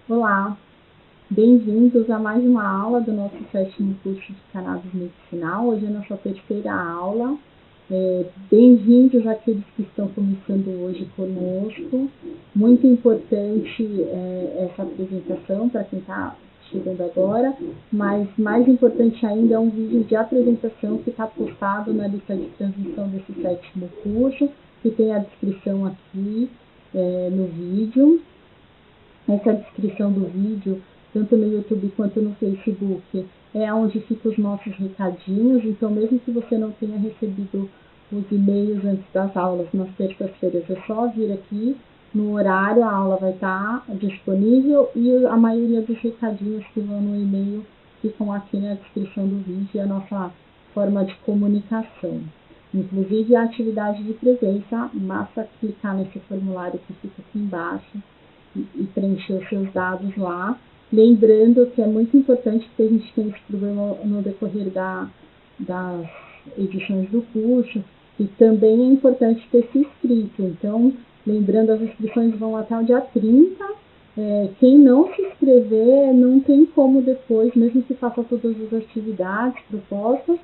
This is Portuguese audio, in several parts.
Olá, bem-vindos a mais uma aula do nosso 7º curso de Cannabis Medicinal. Hoje é a nossa terceira aula. Bem-vindos àqueles que estão começando hoje conosco. Muito importante essa apresentação para quem está chegando agora, mas mais importante ainda é um vídeo de apresentação que está postado na lista de transmissão desse 7º curso, que tem a descrição aqui no vídeo. Essa descrição do vídeo, tanto no YouTube quanto no Facebook, é onde ficam os nossos recadinhos. Então, mesmo que você não tenha recebido os e-mails antes das aulas nas terças-feiras, é só vir aqui no horário, a aula vai estar disponível e a maioria dos recadinhos que vão no e-mail ficam aqui na descrição do vídeo, é a nossa forma de comunicação. Inclusive a atividade de presença, basta clicar nesse formulário que fica aqui embaixo e preencher os seus dados lá. Lembrando que é muito importante, porque a gente tem esse problema no decorrer das edições do curso, e também é importante ter se inscrito. Então, lembrando, as inscrições vão até o dia 30. Quem não se inscrever, não tem como depois, mesmo que faça todas as atividades propostas,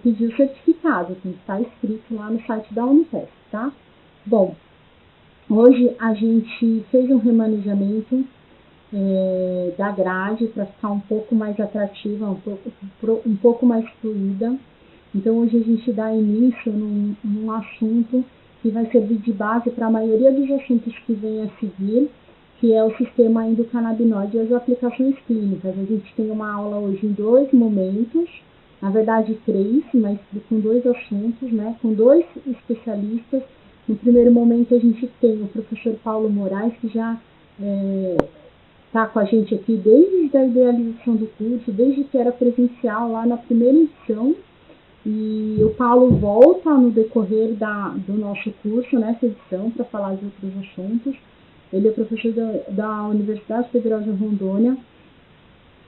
pedir o certificado. Tem que estar inscrito lá no site da Unifesp, tá? Bom, hoje a gente fez um remanejamento da grade para ficar um pouco mais atrativa, um pouco mais fluida. Então hoje a gente dá início num assunto que vai servir de base para a maioria dos assuntos que vem a seguir, que é o sistema endocannabinoide e as aplicações clínicas. A gente tem uma aula hoje em 2 momentos, na verdade 3, mas com 2 assuntos, né, com 2 especialistas. No primeiro momento a gente tem o professor Paulo Moraes, que já está com a gente aqui desde a idealização do curso, desde que era presencial lá na primeira edição. E o Paulo volta no decorrer do nosso curso, nessa edição, para falar de outros assuntos. Ele é professor da Universidade Federal de Rondônia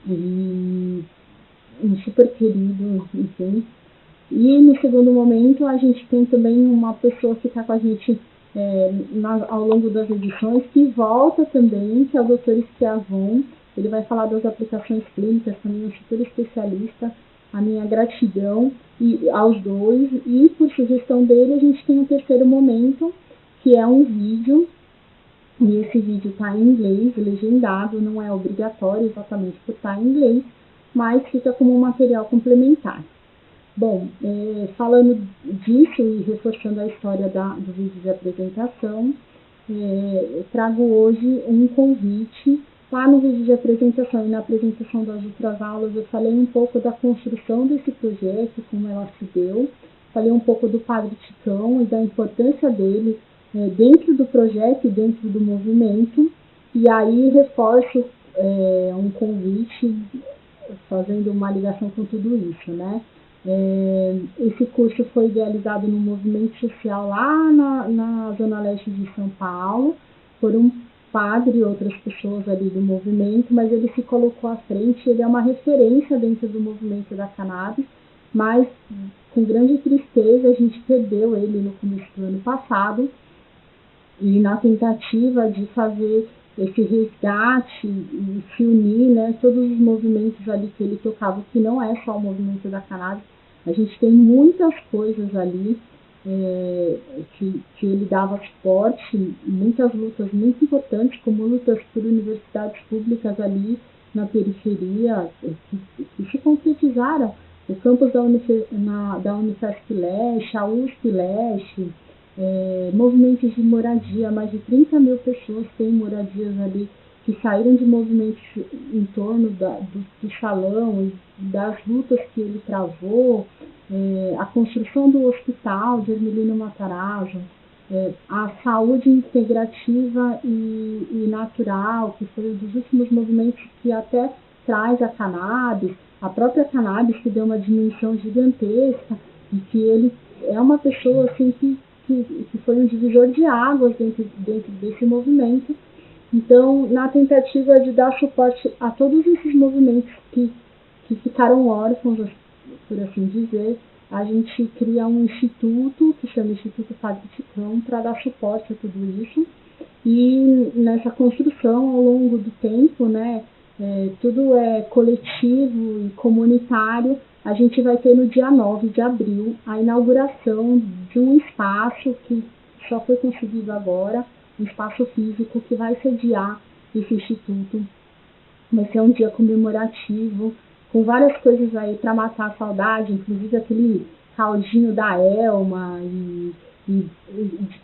e um super querido, enfim. E no segundo momento a gente tem também uma pessoa que está com a gente ao longo das edições, que volta também, que é o Dr. Schiavon. Ele vai falar das aplicações clínicas, também é um super especialista. A minha gratidão aos dois. E por sugestão dele, a gente tem um terceiro momento, que é um vídeo. E esse vídeo está em inglês, legendado, não é obrigatório exatamente por estar em inglês, mas fica como um material complementar. Bom, falando disso e reforçando a história do vídeo de apresentação, eu trago hoje um convite. Lá no vídeo de apresentação e na apresentação das outras aulas, eu falei um pouco da construção desse projeto, como ela se deu, falei um pouco do Padre Ticão e da importância dele dentro do projeto e dentro do movimento, e aí reforço um convite, fazendo uma ligação com tudo isso, né? Esse curso foi idealizado no movimento social lá na Zona Leste de São Paulo, por um padre e outras pessoas ali do movimento, mas ele se colocou à frente, ele é uma referência dentro do movimento da cannabis, mas com grande tristeza a gente perdeu ele no começo do ano passado, e na tentativa de fazer esse resgate e se unir, né, todos os movimentos ali que ele tocava, que não é só o movimento da cannabis, a gente tem muitas coisas ali que ele dava suporte, muitas lutas muito importantes, como lutas por universidades públicas ali na periferia, que se concretizaram. O campus da Unifesp Leste, a USP Leste, movimentos de moradia, mais de 30 mil pessoas têm moradias ali, que saíram de movimentos em torno do salão, das lutas que ele travou, a construção do hospital de Hermelino Matarazzo, a saúde integrativa e natural, que foi um dos últimos movimentos que até traz a própria cannabis que deu uma dimensão gigantesca, e que ele é uma pessoa assim, que foi um divisor de águas dentro desse movimento. Então, na tentativa de dar suporte a todos esses movimentos que ficaram órfãos, por assim dizer, a gente cria um instituto, que chama Instituto Padre Ticão, para dar suporte a tudo isso. E nessa construção, ao longo do tempo, né, tudo é coletivo e comunitário, a gente vai ter no dia 9 de abril a inauguração de um espaço que só foi conseguido agora, um espaço físico que vai sediar esse instituto. Vai ser um dia comemorativo, com várias coisas aí para matar a saudade, inclusive aquele caldinho da Elma, e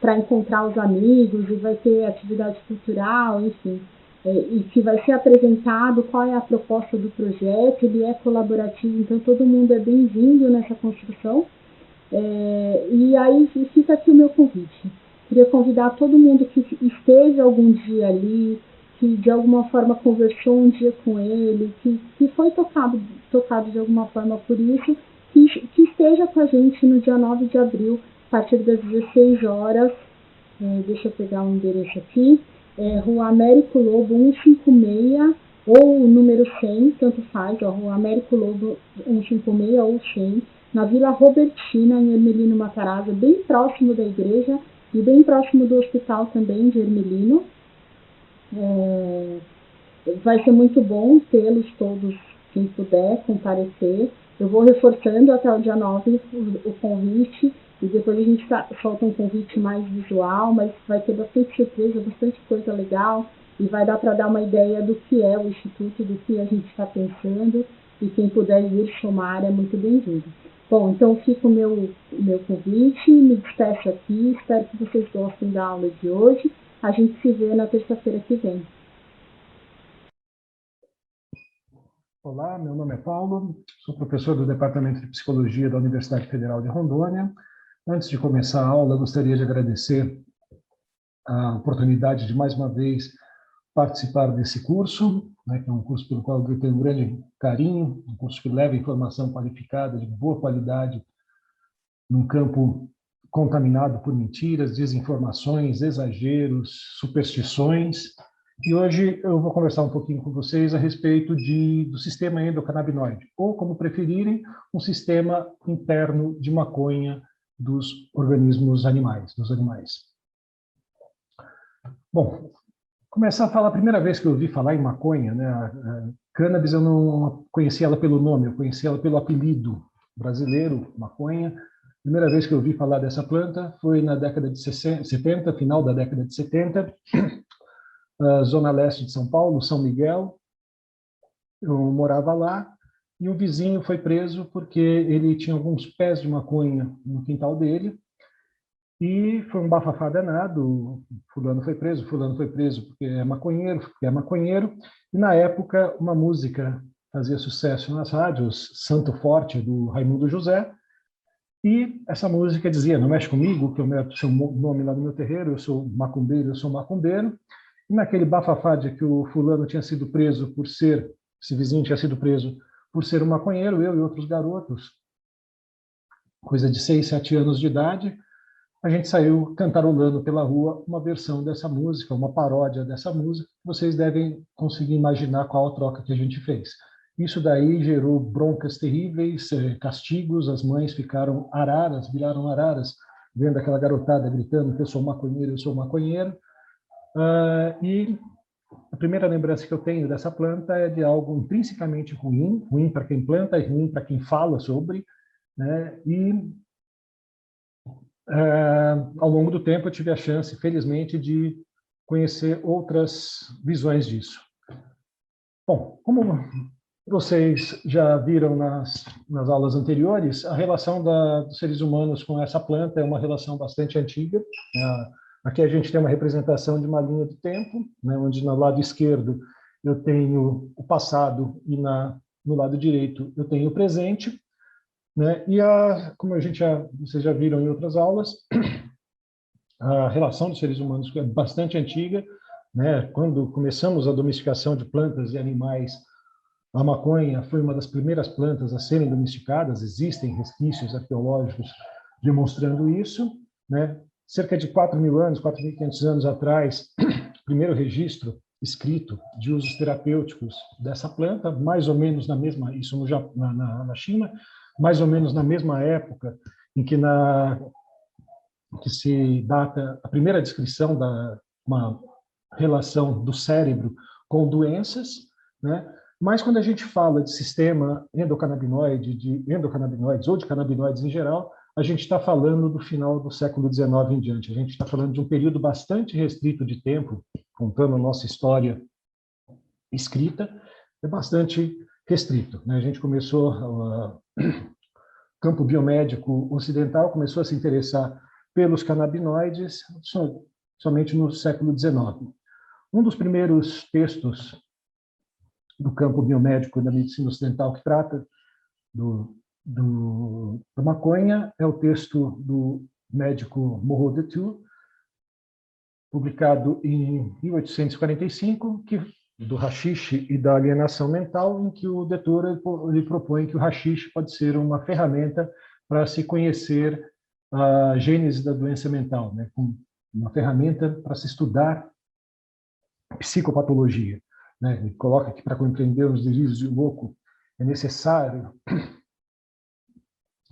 para encontrar os amigos, e vai ter atividade cultural, enfim. E que vai ser apresentado qual é a proposta do projeto, ele é colaborativo, então todo mundo é bem-vindo nessa construção. E aí fica aqui o meu convite. Queria convidar todo mundo que esteve algum dia ali, que de alguma forma conversou um dia com ele, que foi tocado de alguma forma por isso, que esteja com a gente no dia 9 de abril, a partir das 16 horas. Deixa eu pegar o endereço aqui. Rua Américo Lobo 156, ou o número 100, tanto faz, Rua Américo Lobo 156 ou 100, na Vila Robertina, em Ermelino Matarazzo, bem próximo da igreja e bem próximo do hospital também de Ermelino. Vai ser muito bom tê-los todos, quem puder, comparecer. Eu vou reforçando até o dia 9 o convite, e depois a gente solta um convite mais visual, mas vai ter bastante surpresa, bastante coisa legal, e vai dar para dar uma ideia do que é o Instituto, do que a gente está pensando, e quem puder ir somar é muito bem-vindo. Bom, então fica o meu convite, me despeço aqui, espero que vocês gostem da aula de hoje. A gente se vê na terça-feira que vem. Olá, meu nome é Paulo, sou professor do Departamento de Psicologia da Universidade Federal de Rondônia. Antes de começar a aula, gostaria de agradecer a oportunidade de, mais uma vez, participar desse curso, né, que é um curso pelo qual eu tenho um grande carinho, um curso que leva informação qualificada, de boa qualidade, num campo contaminado por mentiras, desinformações, exageros, superstições. E hoje eu vou conversar um pouquinho com vocês a respeito do sistema endocannabinoide, ou, como preferirem, um sistema interno de maconha dos organismos animais, dos animais. Bom, começar a falar, a primeira vez que eu ouvi falar em maconha, né, a cannabis, eu não conhecia ela pelo nome, eu conhecia ela pelo apelido brasileiro, maconha. A primeira vez que eu ouvi falar dessa planta foi na década de 70, final da década de 70, Zona Leste de São Paulo, São Miguel. Eu morava lá e um vizinho foi preso porque ele tinha alguns pés de maconha no quintal dele, e foi um bafafá danado. Fulano foi preso porque é maconheiro. E na época uma música fazia sucesso nas rádios, Santo Forte, do Raimundo José, e essa música dizia: não mexe comigo, que eu meto seu nome lá no meu terreiro, eu sou macumbeiro. E naquele bafafá de que o fulano tinha sido preso por ser, esse vizinho tinha sido preso por ser um maconheiro, eu e outros garotos, coisa de 6, 7 anos de idade, a gente saiu cantarolando pela rua uma versão dessa música, uma paródia dessa música. Vocês devem conseguir imaginar qual a troca que a gente fez. Isso daí gerou broncas terríveis, castigos, as mães ficaram araras, viraram araras, vendo aquela garotada gritando que eu sou maconheiro, eu sou maconheiro. E a primeira lembrança que eu tenho dessa planta é de algo intrinsecamente ruim para quem planta e ruim para quem fala sobre, né? E ao longo do tempo eu tive a chance, felizmente, de conhecer outras visões disso. Bom, como vocês já viram nas aulas anteriores, a relação dos seres humanos com essa planta é uma relação bastante antiga. Aqui a gente tem uma representação de uma linha do tempo, né, onde no lado esquerdo eu tenho o passado e no lado direito eu tenho o presente. Né? E como vocês já viram em outras aulas, A relação dos seres humanos é bastante antiga, né? Quando começamos a domesticação de plantas e animais, a maconha foi uma das primeiras plantas a serem domesticadas. Existem resquícios arqueológicos demonstrando isso, né? Cerca de 4.000 anos, 4.500 anos atrás, o primeiro registro escrito de usos terapêuticos dessa planta, mais ou menos na mesma, isso no Japão, na China, mais ou menos na mesma época em que que se data a primeira descrição da uma relação do cérebro com doenças, né? Mas quando a gente fala de sistema endocannabinoide, de endocannabinoides ou de canabinoides em geral, a gente está falando do final do século XIX em diante. A gente está falando de um período bastante restrito de tempo, contando a nossa história escrita, é bastante restrito, né? A gente começou campo biomédico ocidental começou a se interessar pelos canabinoides somente no século XIX. Um dos primeiros textos do campo biomédico da medicina ocidental que trata da maconha é o texto do médico Moreau de Tours, publicado em 1845, do haxixe e da alienação mental, em que o Detour ele propõe que o haxixe pode ser uma ferramenta para se conhecer a gênese da doença mental, né? Uma ferramenta para se estudar psicopatologia, né? Ele coloca que para compreender os delírios de louco é necessário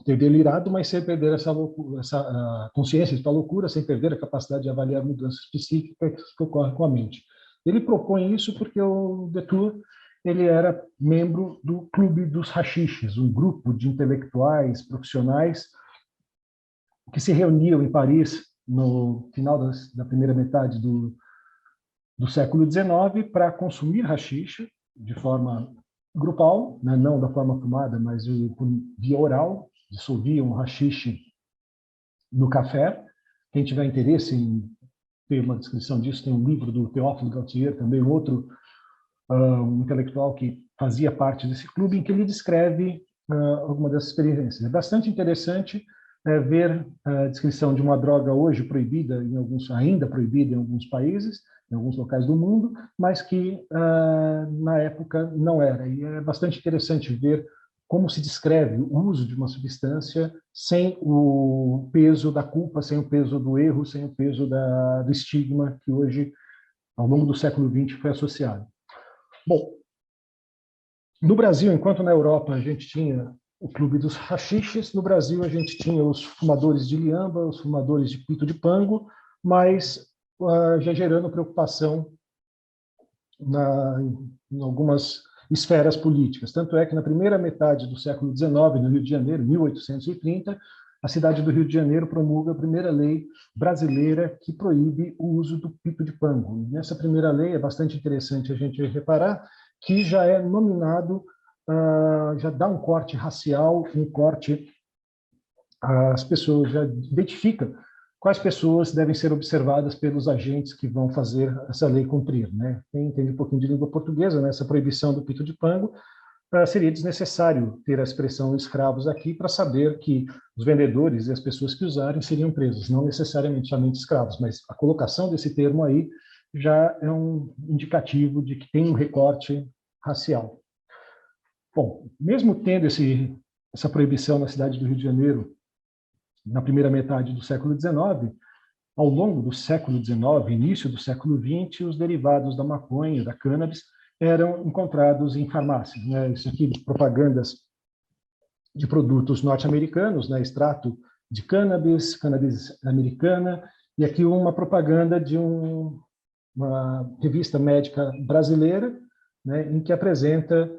ter delirado, mas sem perder essa loucura, essa consciência da loucura, sem perder a capacidade de avaliar mudanças psíquicas que ocorrem com a mente. Ele propõe isso porque o Detour ele era membro do Clube dos Haxiches, um grupo de intelectuais, profissionais que se reuniam em Paris no final da primeira metade do século XIX para consumir haxixe de forma grupal, né? Não da forma fumada, mas por via oral, dissolviam o haxixe no café. Quem tiver interesse em ter uma descrição disso, tem um livro do Théophile Gautier, também outro um intelectual que fazia parte desse clube, em que ele descreve alguma dessas experiências. É bastante interessante ver a descrição de uma droga hoje proibida, ainda proibida em alguns países, em alguns locais do mundo, mas que na época não era. E é bastante interessante ver como se descreve o uso de uma substância sem o peso da culpa, sem o peso do erro, sem o peso do estigma que hoje, ao longo do século XX, foi associado. Bom, no Brasil, enquanto na Europa a gente tinha o Clube dos Haxiches, no Brasil a gente tinha os fumadores de liamba, os fumadores de pito de pango, mas já gerando preocupação em algumas esferas políticas. Tanto é que na primeira metade do século XIX, no Rio de Janeiro, 1830, a cidade do Rio de Janeiro promulga a primeira lei brasileira que proíbe o uso do pito de pango. E nessa primeira lei é bastante interessante a gente reparar que já é nominado, já dá um corte racial, um corte, as pessoas já identifica quais pessoas devem ser observadas pelos agentes que vão fazer essa lei cumprir, né? Quem entende um pouquinho de língua portuguesa, nessa proibição do pito de pango, seria desnecessário ter a expressão escravos aqui para saber que os vendedores e as pessoas que usarem seriam presos, não necessariamente somente escravos, mas a colocação desse termo aí já é um indicativo de que tem um recorte racial. Bom, mesmo tendo essa proibição na cidade do Rio de Janeiro, na primeira metade do século XIX, ao longo do século XIX, início do século XX, os derivados da maconha, da cannabis, eram encontrados em farmácias, né? Isso aqui, propagandas de produtos norte-americanos, né? Extrato de cannabis, cannabis americana, e aqui uma propaganda de uma revista médica brasileira, né? Em que apresenta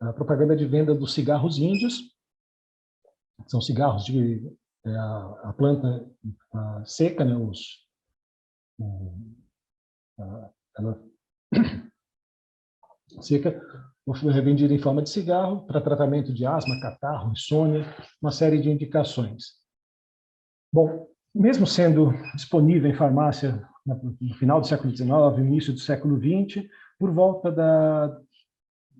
a propaganda de venda dos cigarros índios. São cigarros de a planta seca, né? Ela seca, é vendida em forma de cigarro para tratamento de asma, catarro, insônia, uma série de indicações. Bom, mesmo sendo disponível em farmácia no final do século XIX, início do século XX, por volta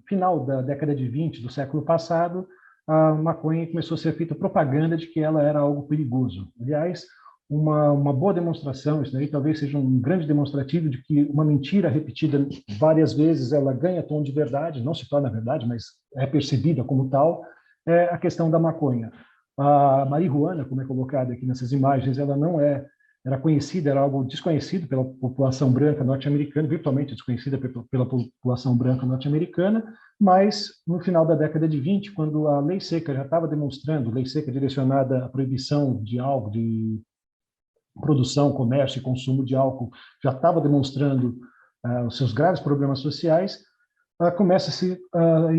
final da década de 20 do século passado, a maconha começou a ser feita propaganda de que ela era algo perigoso. Aliás, uma boa demonstração, isso daí talvez seja um grande demonstrativo de que uma mentira repetida várias vezes, ela ganha tom de verdade, não se torna verdade, mas é percebida como tal, é a questão da maconha. A marihuana, como é colocada aqui nessas imagens, ela não era conhecida, era algo desconhecido pela população branca norte-americana, virtualmente desconhecida pela população branca norte-americana, mas no final da década de 20, quando a lei seca já estava demonstrando, lei seca direcionada à proibição de álcool, de produção, comércio e consumo de álcool, já estava demonstrando os seus graves problemas sociais, começa-se a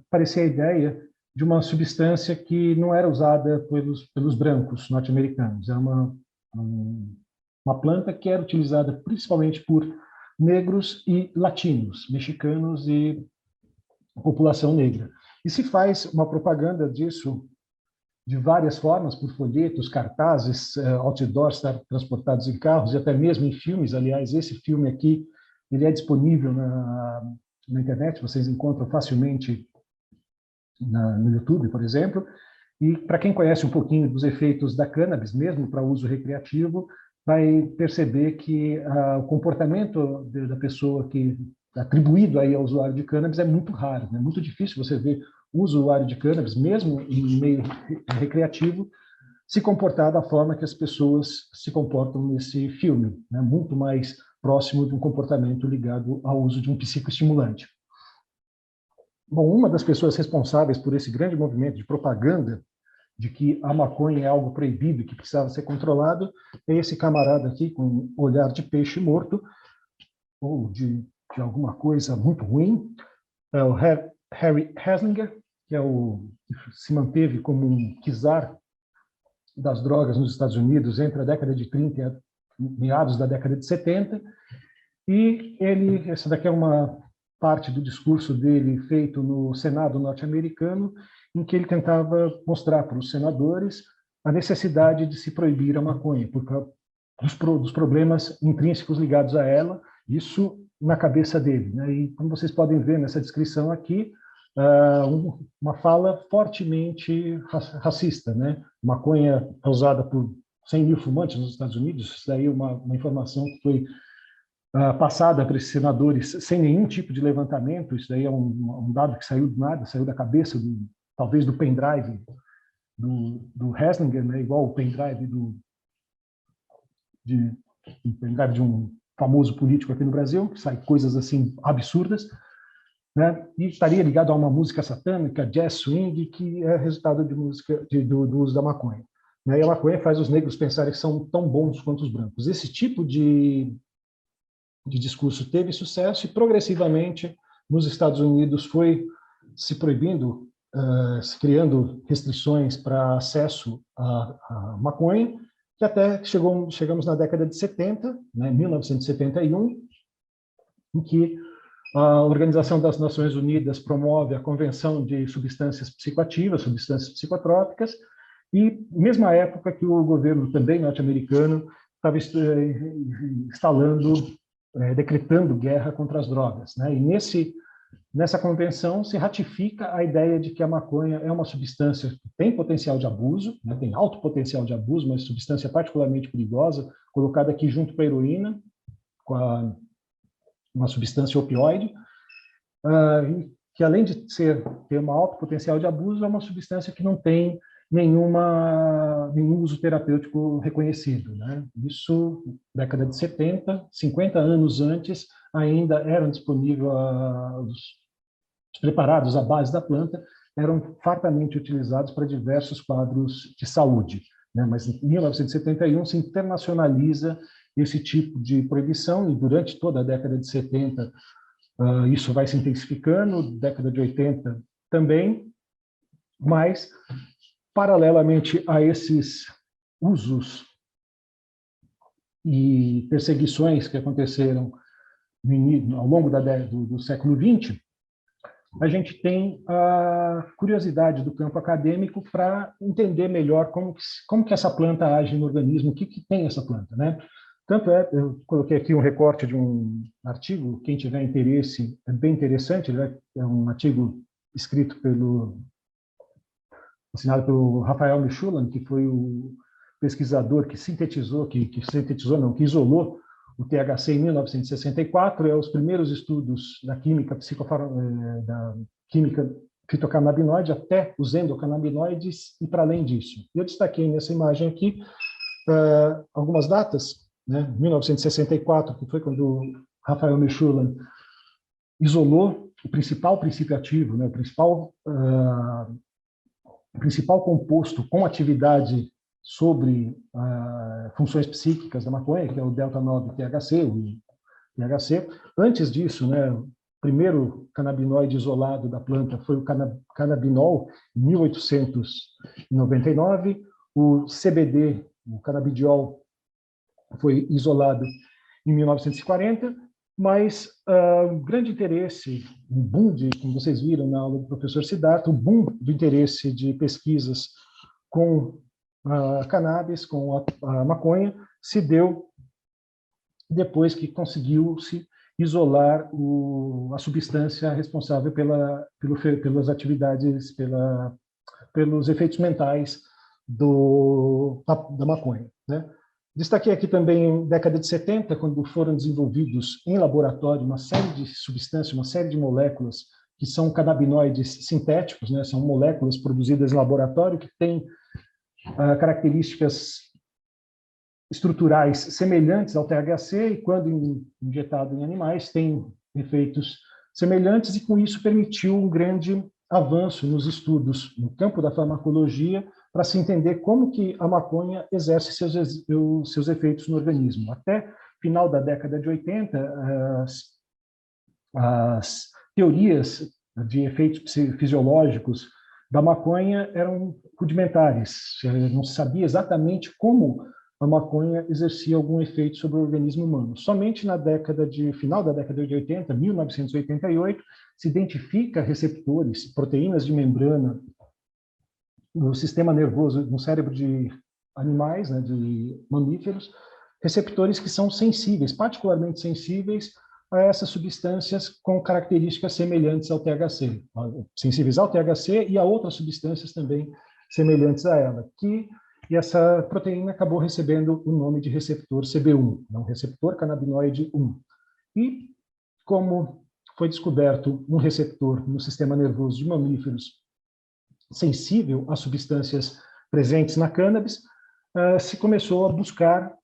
aparecer a ideia de uma substância que não era usada pelos brancos norte-americanos. É uma planta que era utilizada principalmente por negros e latinos, mexicanos e população negra. E se faz uma propaganda disso de várias formas, por folhetos, cartazes, outdoors transportados em carros e até mesmo em filmes. Aliás, esse filme aqui, ele é disponível na internet, vocês encontram facilmente no YouTube, por exemplo. E para quem conhece um pouquinho dos efeitos da cannabis, mesmo para uso recreativo, vai perceber que o comportamento da pessoa que atribuído aí ao usuário de cannabis é muito raro, é muito difícil você ver o usuário de cannabis, mesmo em meio recreativo, se comportar da forma que as pessoas se comportam nesse filme, né? Muito mais próximo de um comportamento ligado ao uso de um psicoestimulante. Bom, uma das pessoas responsáveis por esse grande movimento de propaganda de que a maconha é algo proibido e que precisava ser controlado é esse camarada aqui com um olhar de peixe morto, ou de alguma coisa muito ruim, é o Harry Heslinger, que se manteve como um czar das drogas nos Estados Unidos entre a década de 30 e meados da década de 70. E essa daqui é uma parte do discurso dele feito no Senado norte-americano, em que ele tentava mostrar para os senadores a necessidade de se proibir a maconha, por causa dos problemas intrínsecos ligados a ela, isso na cabeça dele, né? E como vocês podem ver nessa descrição aqui, uma fala fortemente racista, né? Maconha é usada por 100 mil fumantes nos Estados Unidos, isso daí é uma informação que foi passada para esses senadores sem nenhum tipo de levantamento, isso daí é um dado que saiu do nada, saiu da cabeça, talvez do pendrive do Heslinger, né? Igual o pendrive pendrive de um famoso político aqui no Brasil, que sai coisas assim absurdas, né? E estaria ligado a uma música satânica, jazz swing, que é resultado de música do uso da maconha, né? E a maconha faz os negros pensarem que são tão bons quanto os brancos. Esse tipo de discurso teve sucesso e progressivamente nos Estados Unidos foi se proibindo, se criando restrições para acesso à maconha, que até chegamos na década de 70, né, 1971, em que a Organização das Nações Unidas promove a Convenção de Substâncias Psicoativas, Substâncias Psicotrópicas, e mesma época que o governo também norte-americano estava decretando guerra contra as drogas, né? E nessa convenção se ratifica a ideia de que a maconha é uma substância que tem potencial de abuso, né? Tem alto potencial de abuso, mas substância particularmente perigosa, colocada aqui junto com a heroína, com uma substância opioide, que além de ter um alto potencial de abuso, é uma substância que não tem nenhum uso terapêutico reconhecido, né? Isso, década de 70, 50 anos antes, ainda eram disponíveis os preparados à base da planta, eram fartamente utilizados para diversos quadros de saúde, né? Mas em 1971 se internacionaliza esse tipo de proibição e durante toda a década de 70 isso vai se intensificando, década de 80 também, mas paralelamente a esses usos e perseguições que aconteceram ao longo do século XX, a gente tem a curiosidade do campo acadêmico para entender melhor como que essa planta age no organismo, o que tem essa planta, né? Tanto eu coloquei aqui um recorte de um artigo, quem tiver interesse, é bem interessante, né? É um artigo escrito assinado pelo Rafael Michulan, que foi o pesquisador que que isolou o THC em 1964, os primeiros estudos da química da química fitocannabinoide até os endocannabinoides e para além disso. Eu destaquei nessa imagem aqui algumas datas, né? 1964, que foi quando Rafael Mechoulam isolou o principal princípio ativo, né? O principal composto com atividade sobre funções psíquicas da maconha, que é o delta-9-THC, o THC. Antes disso, né, o primeiro canabinoide isolado da planta foi o canabinol, em 1899. O CBD, o canabidiol, foi isolado em 1940, mas o grande interesse, o boom como vocês viram na aula do professor Siddhartha, o boom do interesse de pesquisas com a cannabis, com a maconha, se deu depois que conseguiu-se isolar a substância responsável pelas atividades, pelos efeitos mentais da maconha, né? Destaquei aqui também, década de 70, quando foram desenvolvidos em laboratório uma série de substâncias, uma série de moléculas que são canabinoides sintéticos, né? São moléculas produzidas em laboratório que têm características estruturais semelhantes ao THC e, quando injetado em animais, tem efeitos semelhantes, e com isso permitiu um grande avanço nos estudos no campo da farmacologia para se entender como que a maconha exerce seus efeitos no organismo. Até final da década de 80, as teorias de efeitos fisiológicos da maconha eram rudimentares. Não se sabia exatamente como a maconha exercia algum efeito sobre o organismo humano. Somente na final da década de 80, 1988, se identifica receptores, proteínas de membrana no sistema nervoso, no cérebro de animais, né, de mamíferos, receptores que são sensíveis, particularmente sensíveis a essas substâncias com características semelhantes ao THC, sensíveis ao THC e a outras substâncias também semelhantes a ela, e essa proteína acabou recebendo o nome de receptor CB1, não, receptor canabinoide 1. E como foi descoberto um receptor no sistema nervoso de mamíferos sensível a substâncias presentes na cannabis, se começou a buscar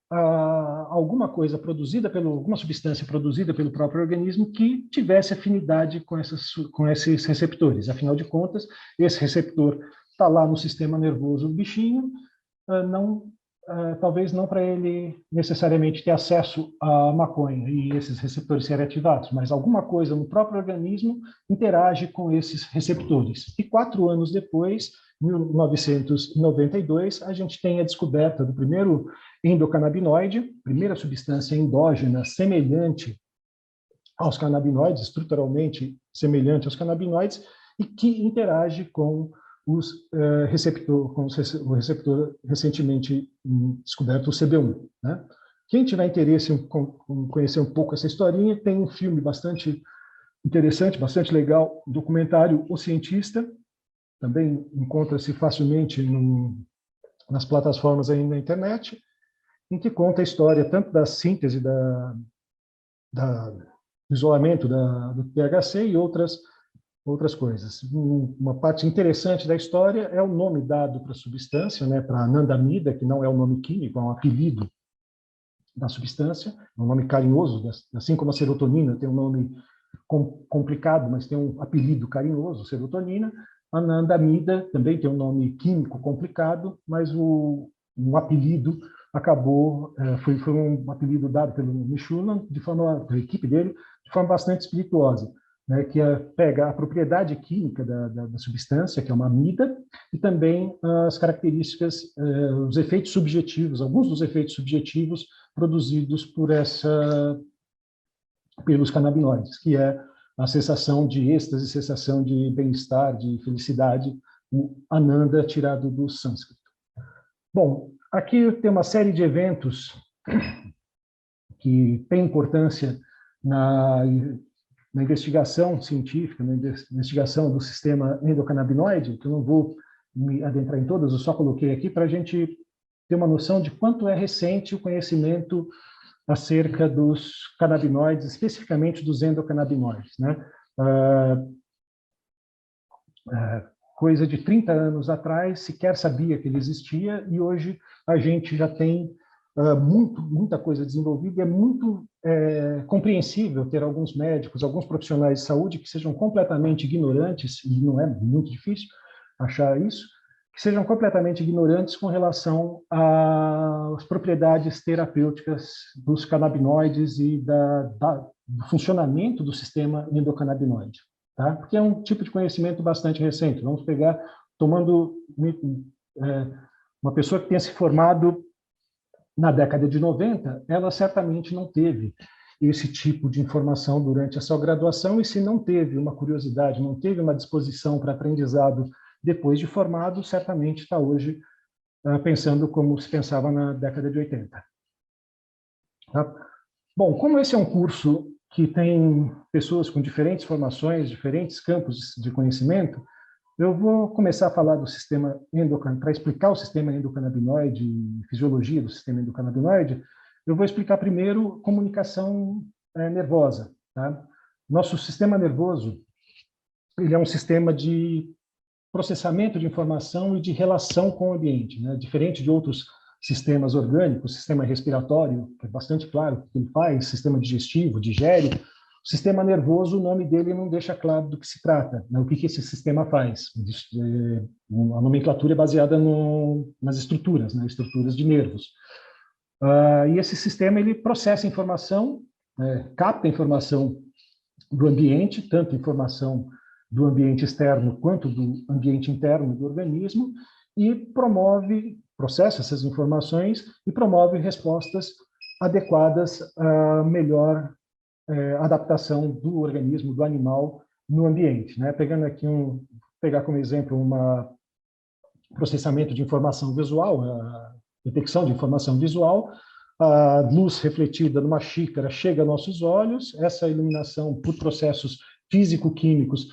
alguma substância produzida pelo próprio organismo que tivesse afinidade com esses receptores. Afinal de contas, esse receptor está lá no sistema nervoso do bichinho, talvez não para ele necessariamente ter acesso à maconha e esses receptores serem ativados, mas alguma coisa no próprio organismo interage com esses receptores. E 4 anos depois, em 1992, a gente tem a descoberta do primeiro endocannabinoide, primeira substância endógena semelhante aos canabinoides, estruturalmente semelhante aos canabinoides, e que interage com o receptor recentemente descoberto, o CB1. Né? Quem tiver interesse em conhecer um pouco essa historinha, tem um filme bastante interessante, bastante legal, um documentário O Cientista, também encontra-se facilmente nas plataformas aí na internet, em que conta a história tanto da síntese do isolamento do THC e outras coisas. Uma parte interessante da história é o nome dado para a substância, né, para anandamida, que não é um nome químico, é um apelido da substância, é um nome carinhoso, assim como a serotonina tem um nome complicado, mas tem um apelido carinhoso, serotonina. A anandamida também tem um nome químico complicado, mas um apelido foi um apelido dado pelo Mechoulam, pela equipe dele, de forma bastante espirituosa, né, que pega a propriedade química da substância, que é uma amida, e também as características, os efeitos subjetivos, alguns dos efeitos subjetivos produzidos pelos canabinoides, que é a sensação de êxtase, sensação de bem-estar, de felicidade, o Ananda tirado do sânscrito. Bom, aqui tem uma série de eventos que têm importância na investigação científica, na investigação do sistema endocannabinoide, que eu não vou me adentrar em todas, eu só coloquei aqui para a gente ter uma noção de quanto é recente o conhecimento acerca dos canabinoides, especificamente dos endocannabinoides, né? Coisa de 30 anos atrás, sequer sabia que ele existia, e hoje a gente já tem muita coisa desenvolvida, e é muito compreensível ter alguns médicos, alguns profissionais de saúde que sejam completamente ignorantes, e não é muito difícil achar isso, que sejam completamente ignorantes com relação às propriedades terapêuticas dos canabinoides e do funcionamento do sistema endocannabinoide. Tá? Porque é um tipo de conhecimento bastante recente. Vamos pegar, tomando uma pessoa que tenha se formado na década de 90, ela certamente não teve esse tipo de informação durante a sua graduação, e se não teve uma curiosidade, não teve uma disposição para aprendizado depois de formado, certamente está hoje pensando como se pensava na década de 80. Tá? Bom, como esse é um curso que tem pessoas com diferentes formações, diferentes campos de conhecimento, eu vou começar a falar do sistema endocannabinoide, para explicar o sistema endocannabinoide e fisiologia do sistema endocannabinoide. Eu vou explicar primeiro comunicação nervosa. Tá? Nosso sistema nervoso, ele é um sistema de processamento de informação e de relação com o ambiente, né? Diferente de outros sistemas orgânicos, sistema respiratório, que é bastante claro o que ele faz, sistema digestivo, digere. O sistema nervoso, o nome dele não deixa claro do que se trata, né? O que esse sistema faz. A nomenclatura é baseada nas estruturas, né? Estruturas de nervos. E esse sistema ele processa informação, capta informação do ambiente, tanto informação do ambiente externo quanto do ambiente interno do organismo, e processa essas informações e promove respostas adequadas à melhor adaptação do organismo, do animal, no ambiente. Né? Pegando aqui pegar como exemplo processamento de informação visual, a detecção de informação visual, a luz refletida numa xícara chega aos nossos olhos, essa iluminação por processos físico-químicos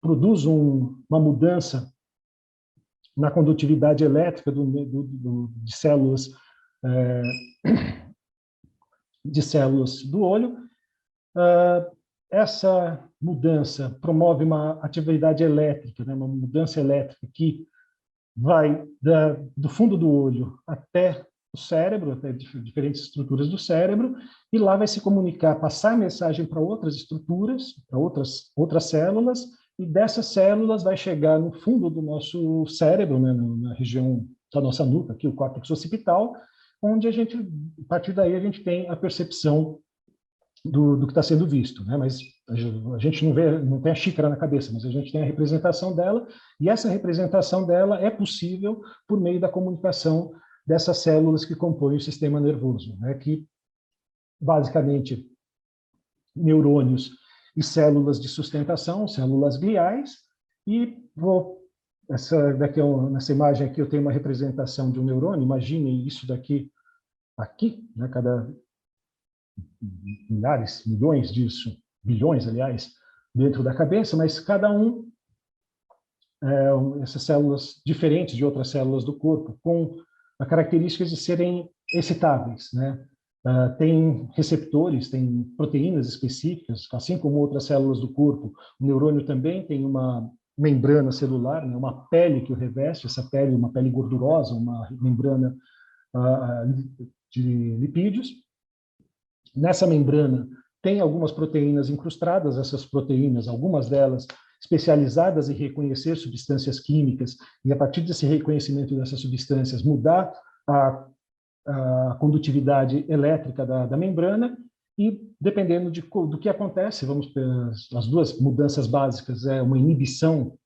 produz uma mudança na condutividade elétrica de células do olho. Essa mudança promove uma atividade elétrica, né, uma mudança elétrica que vai do fundo do olho até o cérebro, até diferentes estruturas do cérebro, e lá vai se comunicar, passar mensagem para outras estruturas, para outras células, e dessas células vai chegar no fundo do nosso cérebro, né, na região da nossa nuca, aqui o córtex occipital, onde a partir daí a gente tem a percepção do que está sendo visto, né? Mas a gente não tem a xícara na cabeça, mas a gente tem a representação dela, e essa representação dela é possível por meio da comunicação dessas células que compõem o sistema nervoso, né? Que basicamente neurônios e células de sustentação, células gliais, e nessa imagem aqui eu tenho uma representação de um neurônio. Imaginem isso aqui, né? Cada milhares, milhões disso, bilhões, aliás, dentro da cabeça, mas cada essas células diferentes de outras células do corpo, com a característica de serem excitáveis, né? Tem receptores, tem proteínas específicas, assim como outras células do corpo. O neurônio também tem uma membrana celular, né? Uma pele que o reveste, essa pele, uma pele gordurosa, uma membrana de lipídios. Nessa membrana tem algumas proteínas incrustadas, essas proteínas, algumas delas especializadas em reconhecer substâncias químicas, e a partir desse reconhecimento dessas substâncias mudar a condutividade elétrica da membrana, e dependendo do que acontece, as duas mudanças básicas é uma inibição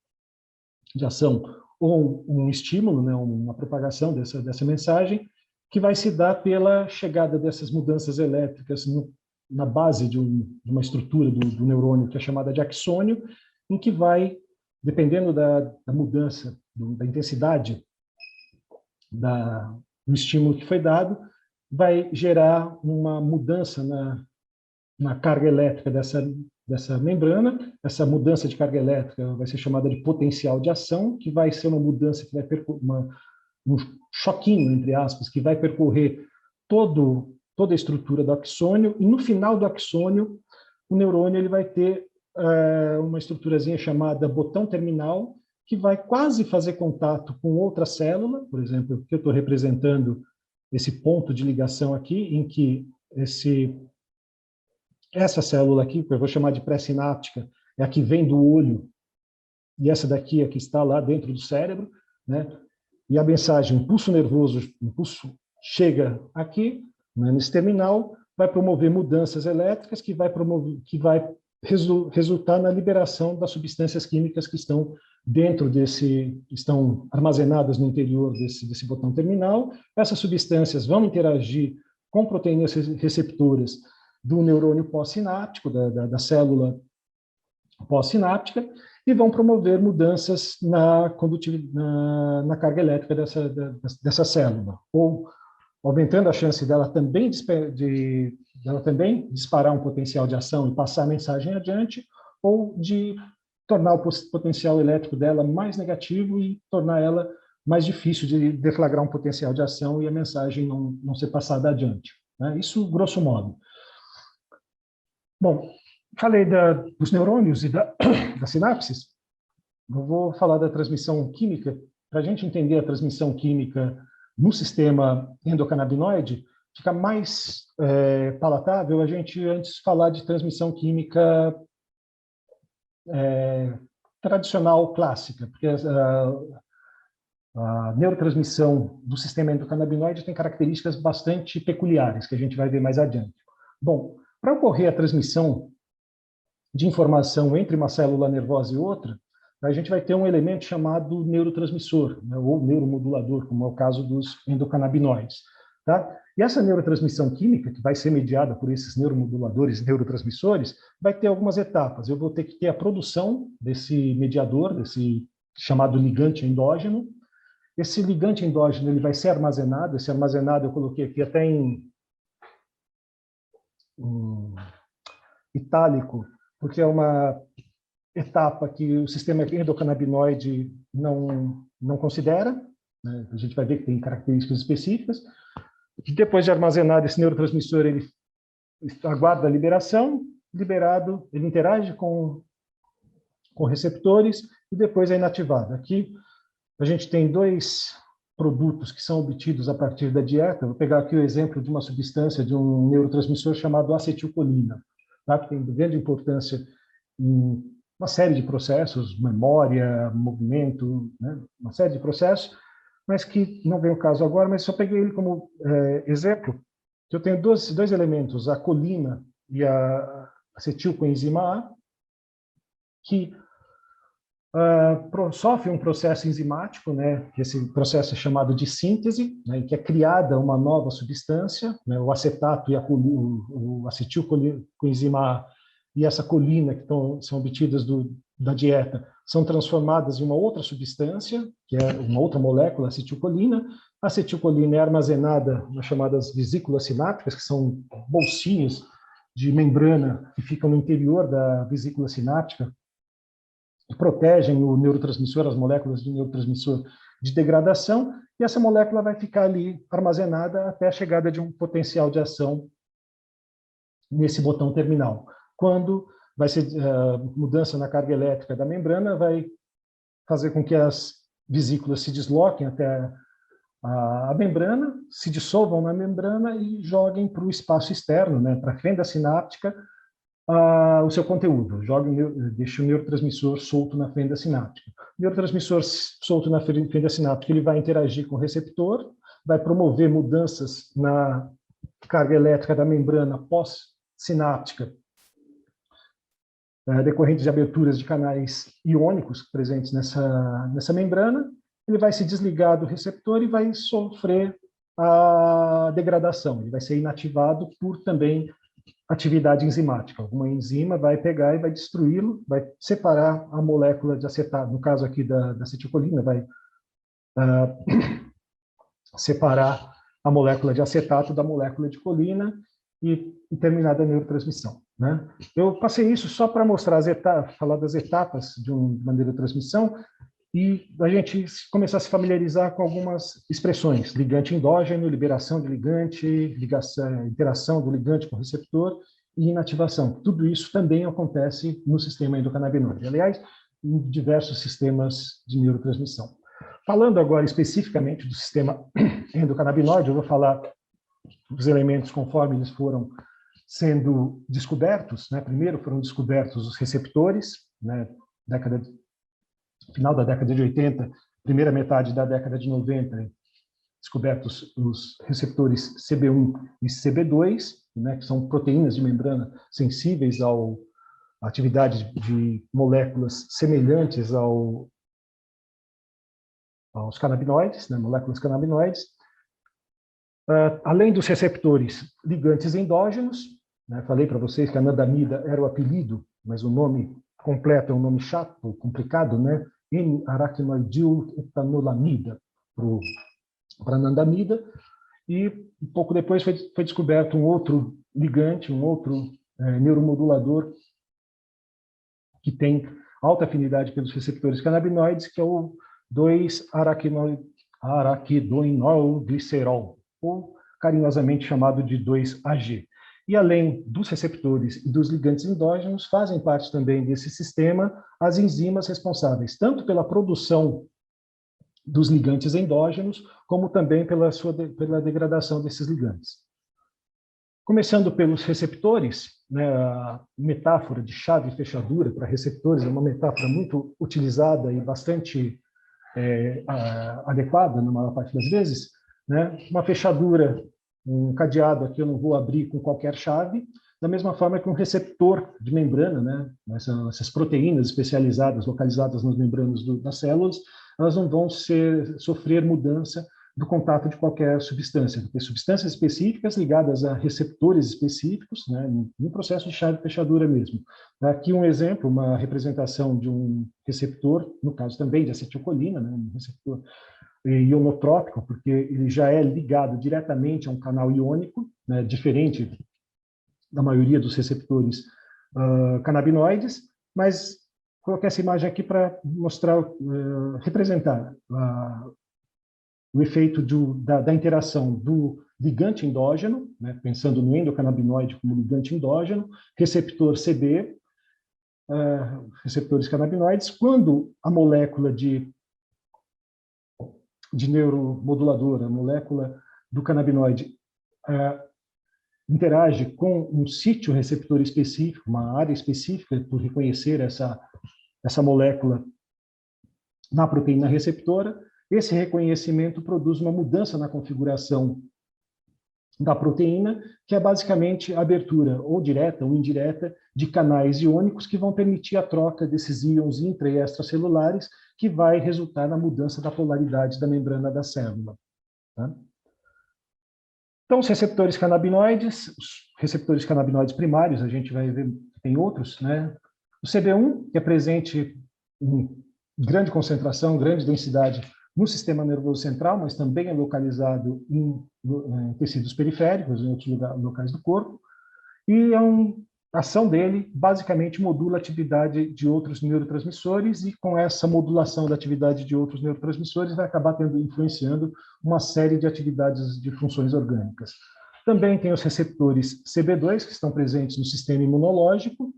de ação ou um estímulo, né, uma propagação dessa mensagem, que vai se dar pela chegada dessas mudanças elétricas na base de uma estrutura do neurônio que é chamada de axônio, em que vai, dependendo da mudança, da intensidade do estímulo que foi dado, vai gerar uma mudança na carga elétrica dessa membrana. Essa mudança de carga elétrica vai ser chamada de potencial de ação, que vai ser uma mudança que vai um choquinho, entre aspas, que vai percorrer toda a estrutura do axônio, e no final do axônio, o neurônio ele vai ter uma estruturazinha chamada botão terminal, que vai quase fazer contato com outra célula, por exemplo, que eu estou representando esse ponto de ligação aqui, em que essa célula aqui, que eu vou chamar de pré-sináptica, é a que vem do olho, e essa daqui é a que está lá dentro do cérebro, né? E a mensagem, impulso nervoso, impulso chega aqui, né, nesse terminal, vai promover mudanças elétricas que vai resultar na liberação das substâncias químicas que estão estão armazenadas no interior desse botão terminal. Essas substâncias vão interagir com proteínas receptoras do neurônio pós-sináptico, da célula pós-sináptica, e vão promover mudanças na carga elétrica dessa célula, ou aumentando a chance dela também disparar um potencial de ação e passar a mensagem adiante, ou de tornar o potencial elétrico dela mais negativo e tornar ela mais difícil de deflagrar um potencial de ação e a mensagem não ser passada adiante, né? Isso, grosso modo. Bom, falei dos neurônios e das sinapses. Eu vou falar da transmissão química. Para a gente entender a transmissão química no sistema endocannabinoide, fica mais palatável a gente antes falar de transmissão química tradicional, clássica, porque a neurotransmissão do sistema endocannabinoide tem características bastante peculiares, que a gente vai ver mais adiante. Bom, para ocorrer a transmissão de informação entre uma célula nervosa e outra, a gente vai ter um elemento chamado neurotransmissor, né, ou neuromodulador, como é o caso dos endocannabinoides. Tá? E essa neurotransmissão química, que vai ser mediada por esses neuromoduladores, neurotransmissores, vai ter algumas etapas. Eu vou ter que ter a produção desse mediador, desse chamado ligante endógeno. Esse ligante endógeno ele vai ser armazenado. Esse armazenado eu coloquei aqui até em itálico, porque é uma etapa que o sistema endocannabinoide não considera, né? A gente vai ver que tem características específicas. E depois de armazenado esse neurotransmissor, ele aguarda a liberação, liberado, ele interage com receptores e depois é inativado. Aqui a gente tem dois produtos que são obtidos a partir da dieta. Vou pegar aqui o exemplo de uma substância, de um neurotransmissor chamado acetilcolina, tá? Que tem grande importância em uma série de processos, memória, movimento, né? Uma série de processos, mas que não vem o caso agora, mas só peguei ele como exemplo, que eu tenho dois elementos, a colina e a acetilcoenzima A, que sofre um processo enzimático, né, que esse processo é chamado de síntese, né, em que é criada uma nova substância, né, o acetato e o acetilcoenzima A e essa colina que são obtidas da dieta são transformadas em uma outra substância, que é uma outra molécula, acetilcolina. A acetilcolina é armazenada nas chamadas vesículas sinápticas, que são bolsinhas de membrana que ficam no interior da vesícula sináptica, que protegem o neurotransmissor, as moléculas do neurotransmissor de degradação, e essa molécula vai ficar ali armazenada até a chegada de um potencial de ação nesse botão terminal. Quando vai ser mudança na carga elétrica da membrana, vai fazer com que as vesículas se desloquem até a membrana, se dissolvam na membrana e joguem para o espaço externo, né, para a fenda sináptica, o seu conteúdo. Deixa o neurotransmissor solto na fenda sináptica. O neurotransmissor solto na fenda sináptica ele vai interagir com o receptor, vai promover mudanças na carga elétrica da membrana pós-sináptica, decorrentes de aberturas de canais iônicos presentes nessa membrana. Ele vai se desligar do receptor e vai sofrer a degradação. Ele vai ser inativado por também atividade enzimática. Alguma enzima vai pegar e vai destruí-lo, vai separar a molécula de acetato, no caso aqui da acetilcolina, vai separar a molécula de acetato da molécula de colina e terminar a neurotransmissão, né? Eu passei isso só para mostrar falar das etapas de uma neurotransmissão, e a gente começar a se familiarizar com algumas expressões: ligante endógeno, liberação de ligante, ligação, interação do ligante com o receptor e inativação. Tudo isso também acontece no sistema endocannabinoide, aliás, em diversos sistemas de neurotransmissão. Falando agora especificamente do sistema endocannabinoide, eu vou falar dos elementos conforme eles foram sendo descobertos, né? Primeiro foram descobertos os receptores, né? Final da década de 80, primeira metade da década de 90, descobertos os receptores CB1 e CB2, né? Que são proteínas de membrana sensíveis à atividade de moléculas semelhantes aos canabinoides, né? Moléculas canabinoides. Além dos receptores ligantes endógenos, né? Falei para vocês que a anandamida era o apelido, mas o nome completo é um nome chato, complicado, né? N-arachnoidil-etanolamida, para anandamida, e um pouco depois foi descoberto um outro ligante, um outro neuromodulador que tem alta afinidade pelos receptores canabinoides, que é o 2-araquidoinolglicerol, ou carinhosamente chamado de 2-AG. E além dos receptores e dos ligantes endógenos, fazem parte também desse sistema as enzimas responsáveis tanto pela produção dos ligantes endógenos, como também pela degradação desses ligantes. Começando pelos receptores, né, a metáfora de chave e fechadura para receptores é uma metáfora muito utilizada e bastante adequada, na maior parte das vezes, né? Uma fechadura, um cadeado aqui eu não vou abrir com qualquer chave, da mesma forma que um receptor de membrana, né? Essas proteínas especializadas, localizadas nas membranas das células, elas não vão sofrer mudança do contato de qualquer substância, porque substâncias específicas ligadas a receptores específicos, né, no processo de chave e fechadura mesmo. Aqui um exemplo, uma representação de um receptor, no caso também de acetilcolina, né, um receptor ionotrópico, porque ele já é ligado diretamente a um canal iônico, né, diferente da maioria dos receptores canabinoides, mas coloquei essa imagem aqui para mostrar, representar o efeito da interação do ligante endógeno, né, pensando no endocannabinoide como ligante endógeno, receptor CB, receptores canabinoides, quando a molécula de neuromodulador, a molécula do canabinoide, interage com um sítio receptor específico, uma área específica, por reconhecer essa molécula na proteína receptora, esse reconhecimento produz uma mudança na configuração da proteína, que é basicamente a abertura, ou direta ou indireta, de canais iônicos que vão permitir a troca desses íons intra- e extracelulares, que vai resultar na mudança da polaridade da membrana da célula. Tá? Então, os receptores canabinoides primários, a gente vai ver, tem outros, né? O CB1, que é presente em grande concentração, grande densidade no sistema nervoso central, mas também é localizado em tecidos periféricos, em outros locais do corpo, e a ação dele basicamente modula a atividade de outros neurotransmissores, e com essa modulação da atividade de outros neurotransmissores vai acabar influenciando uma série de atividades de funções orgânicas. Também tem os receptores CB2, que estão presentes no sistema imunológico,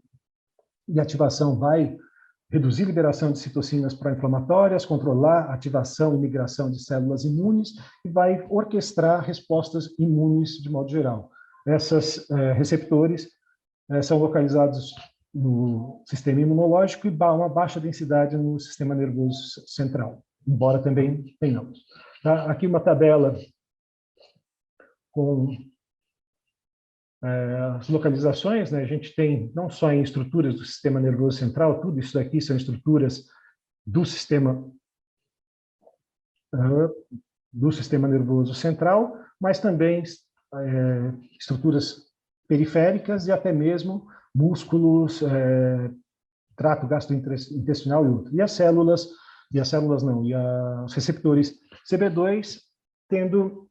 e a ativação vai reduzir a liberação de citocinas pró-inflamatórias, controlar a ativação e migração de células imunes e vai orquestrar respostas imunes de modo geral. Esses receptores são localizados no sistema imunológico e uma baixa densidade no sistema nervoso central, embora também tenhamos. Tá? Aqui uma tabela com as localizações, né? A gente tem não só em estruturas do sistema nervoso central, tudo isso daqui são estruturas do sistema nervoso central, mas também estruturas periféricas e até mesmo músculos, trato gastrointestinal e outro. E os receptores CB2 tendo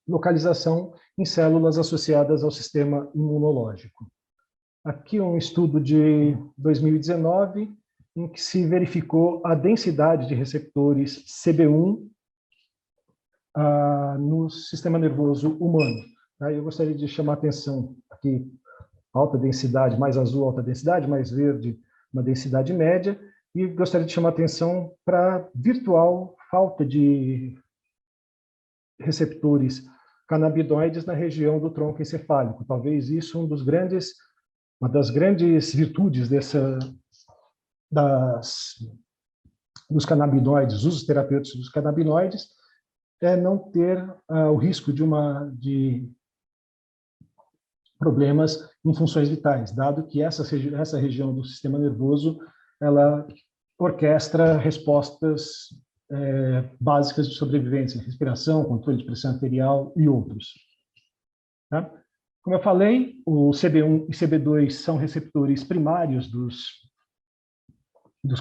localização em células associadas ao sistema imunológico. Aqui um estudo de 2019 em que se verificou a densidade de receptores CB1 no sistema nervoso humano. Tá? Eu gostaria de chamar a atenção aqui, alta densidade, mais azul, alta densidade, mais verde, uma densidade média, e gostaria de chamar a atenção para a virtual falta de receptores canabinoides na região do tronco encefálico. Talvez isso uma das grandes virtudes dos canabinoides, usos terapêuticos dos canabinoides, é não ter o risco de problemas em funções vitais, dado que essa região do sistema nervoso ela orquestra respostas básicas de sobrevivência, respiração, controle de pressão arterial e outros. Tá? Como eu falei, o CB1 e CB2 são receptores primários dos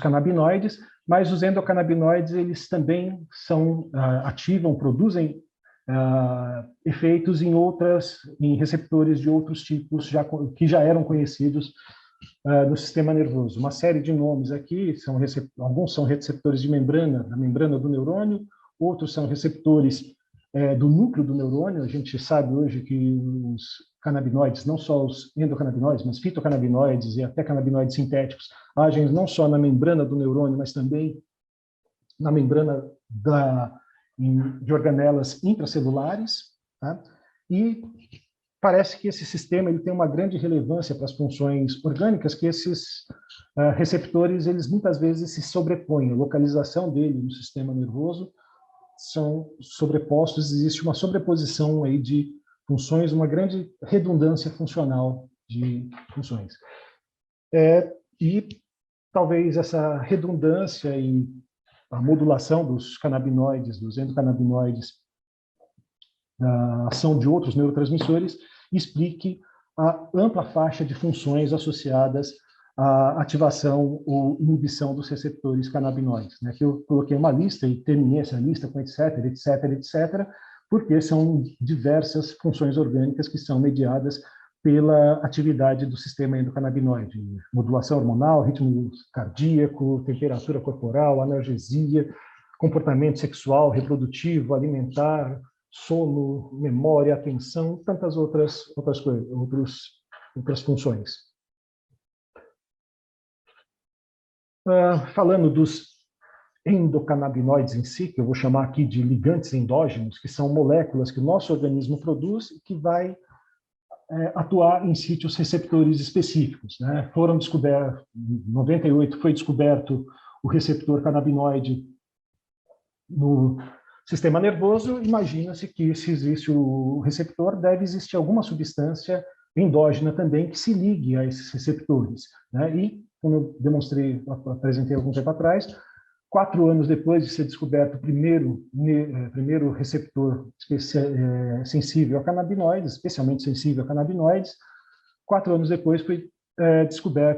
canabinoides, mas os endocannabinoides eles também produzem efeitos em receptores de outros tipos que já eram conhecidos no sistema nervoso. Uma série de nomes aqui, alguns são receptores de membrana, da membrana do neurônio, outros são receptores do núcleo do neurônio. A gente sabe hoje que os canabinoides, não só os endocannabinoides, mas fitocannabinoides e até canabinoides sintéticos, agem não só na membrana do neurônio, mas também na membrana de organelas intracelulares. Tá? E parece que esse sistema ele tem uma grande relevância para as funções orgânicas, que esses receptores, eles muitas vezes se sobrepõem. A localização dele no sistema nervoso são sobrepostos, existe uma sobreposição aí de funções, uma grande redundância funcional de funções. E talvez essa redundância e a modulação dos canabinoides, dos endocannabinoides, da ação de outros neurotransmissores, explique a ampla faixa de funções associadas à ativação ou inibição dos receptores canabinoides. Né? Aqui eu coloquei uma lista e terminei essa lista com etc, etc, etc, porque são diversas funções orgânicas que são mediadas pela atividade do sistema endocannabinoide. Modulação hormonal, ritmo cardíaco, temperatura corporal, analgesia, comportamento sexual, reprodutivo, alimentar, sono, memória, atenção, tantas outras funções. Falando dos endocannabinoides em si, que eu vou chamar aqui de ligantes endógenos, que são moléculas que o nosso organismo produz e que vai atuar em sítios receptores específicos. Né? Foram descobertos, em 98 foi descoberto o receptor canabinoide no sistema nervoso. Imagina-se que se existe o receptor, deve existir alguma substância endógena também que se ligue a esses receptores. Né? E, como eu apresentei algum tempo atrás, 4 anos depois de ser descoberto o primeiro receptor sensível a canabinoides, especialmente sensível a canabinoides, 4 anos depois foi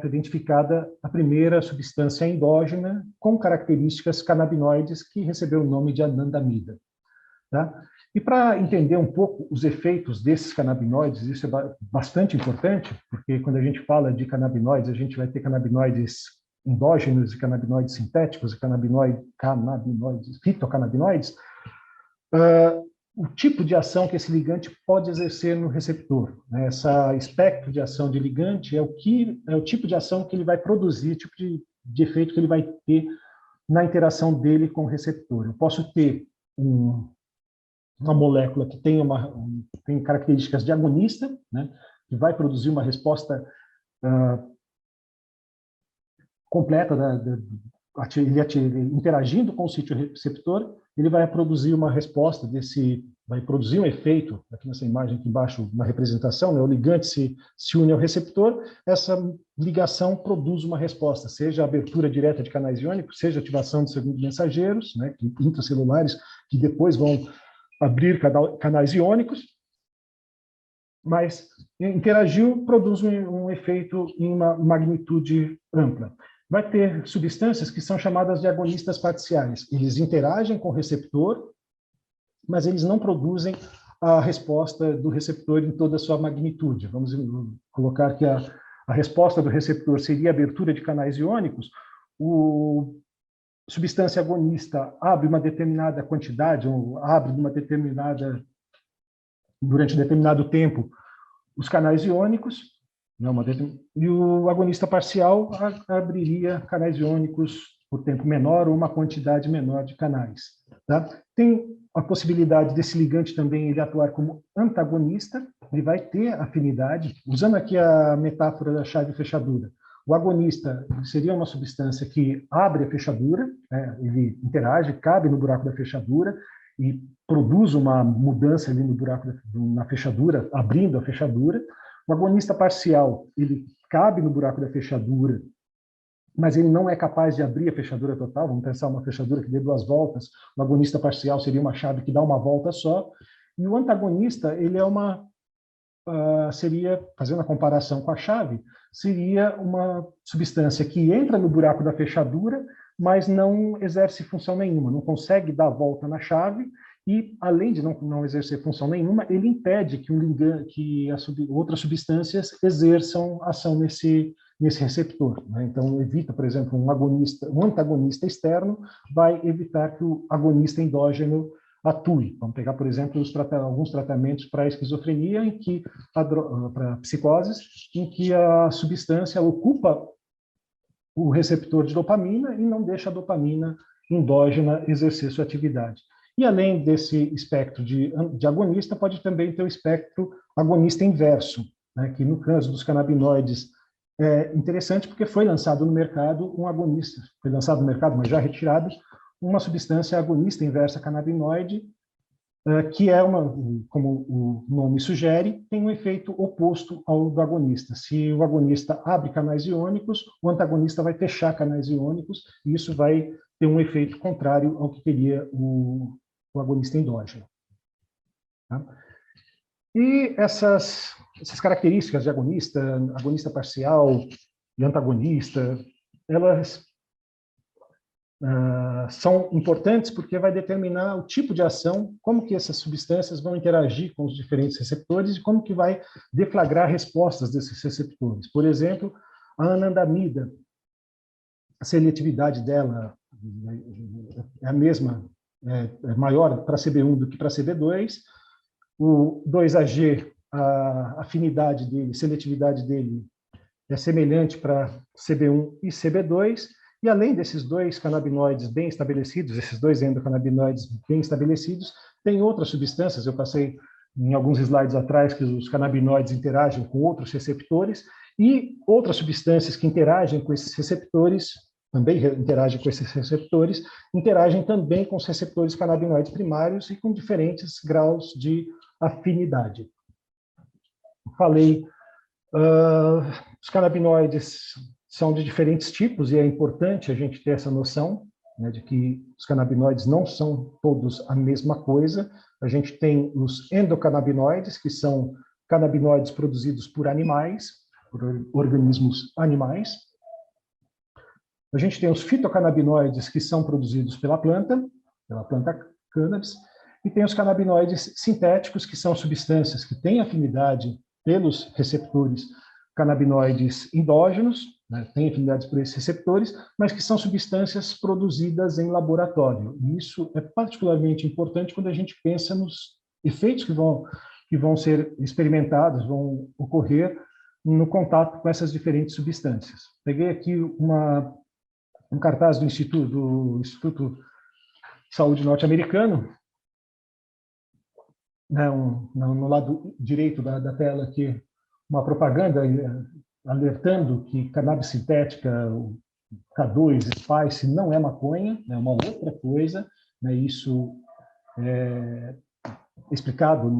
identificada a primeira substância endógena com características canabinoides que recebeu o nome de anandamida. Tá? E para entender um pouco os efeitos desses canabinoides, isso é bastante importante, porque quando a gente fala de canabinoides, a gente vai ter canabinoides endógenos e canabinoides sintéticos e fitocannabinoides, o tipo de ação que esse ligante pode exercer no receptor. Né? Esse espectro de ação de ligante é o tipo de ação que ele vai produzir, o tipo de efeito que ele vai ter na interação dele com o receptor. Eu posso ter uma molécula que tem características de agonista, né? Que vai produzir uma resposta completa, interagindo com o sítio receptor, ele vai produzir uma resposta vai produzir um efeito, aqui nessa imagem aqui embaixo, uma representação, né? O ligante se une ao receptor, essa ligação produz uma resposta, seja a abertura direta de canais iônicos, seja a ativação de segundos mensageiros, né? Intracelulares, que depois vão abrir canais iônicos, mas interagiu, produz um efeito em uma magnitude ampla. Vai ter substâncias que são chamadas de agonistas parciais. Eles interagem com o receptor, mas eles não produzem a resposta do receptor em toda a sua magnitude. Vamos colocar que a resposta do receptor seria a abertura de canais iônicos. o substância agonista abre uma determinada quantidade, ou abre uma determinada, durante um determinado tempo, os canais iônicos, né, e o agonista parcial abriria canais iônicos por tempo menor ou uma quantidade menor de canais. Tá? Tem a possibilidade desse ligante também ele atuar como antagonista, ele vai ter afinidade, usando aqui a metáfora da chave fechadura. O agonista seria uma substância que abre a fechadura, né, ele interage, cabe no buraco da fechadura e produz uma mudança ali no buraco na fechadura, abrindo a fechadura. O agonista parcial, ele cabe no buraco da fechadura, mas ele não é capaz de abrir a fechadura total. Vamos pensar uma fechadura que dê 2 voltas. O agonista parcial seria uma chave que dá uma volta só. E o antagonista, ele é seria, fazendo a comparação com a chave, seria uma substância que entra no buraco da fechadura, mas não exerce função nenhuma, não consegue dar a volta na chave, e, além de não exercer função nenhuma, ele impede que outras substâncias exerçam ação nesse receptor. Né? Então, evita, por exemplo, um antagonista externo vai evitar que o agonista endógeno atue. Vamos pegar, por exemplo, alguns tratamentos para esquizofrenia, para psicoses, em que a substância ocupa o receptor de dopamina e não deixa a dopamina endógena exercer sua atividade. E além desse espectro de agonista, pode também ter o espectro agonista inverso, né, que no caso dos canabinoides é interessante porque foi lançado no mercado um agonista, foi lançado no mercado, mas já retirado, uma substância agonista inversa canabinoide, que é como o nome sugere, tem um efeito oposto ao do agonista. Se o agonista abre canais iônicos, o antagonista vai fechar canais iônicos, e isso vai ter um efeito contrário ao que teria o agonista endógeno. Tá? E essas características de agonista parcial e antagonista, elas são importantes porque vai determinar o tipo de ação, como que essas substâncias vão interagir com os diferentes receptores e como que vai deflagrar respostas desses receptores. Por exemplo, a anandamida, a seletividade dela é a mesma, é maior para CB1 do que para CB2. O 2-AG, a afinidade dele, seletividade dele é semelhante para CB1 e CB2. E além desses 2 canabinoides bem estabelecidos, esses 2 endocannabinoides bem estabelecidos, tem outras substâncias, eu passei em alguns slides atrás que os canabinoides interagem com outros receptores, e outras substâncias que interagem com esses receptores, também interagem com esses receptores, interagem também com os receptores canabinoides primários e com diferentes graus de afinidade. Falei, os canabinoides são de diferentes tipos, e é importante a gente ter essa noção, né, de que os canabinoides não são todos a mesma coisa. A gente tem os endocannabinoides, que são canabinoides produzidos por animais, por organismos animais. A gente tem os fitocannabinoides, que são produzidos pela planta cannabis, e tem os canabinoides sintéticos, que são substâncias que têm afinidade pelos receptores canabinoides endógenos, né, têm afinidades por esses receptores, mas que são substâncias produzidas em laboratório. E isso é particularmente importante quando a gente pensa nos efeitos que vão ser experimentados, vão ocorrer no contato com essas diferentes substâncias. Peguei aqui um cartaz do Instituto de Saúde norte-americano, né, no lado direito da tela aqui, uma propaganda alertando que cannabis sintética, o K2, Spice, não é maconha, é uma outra coisa, né, isso é explicado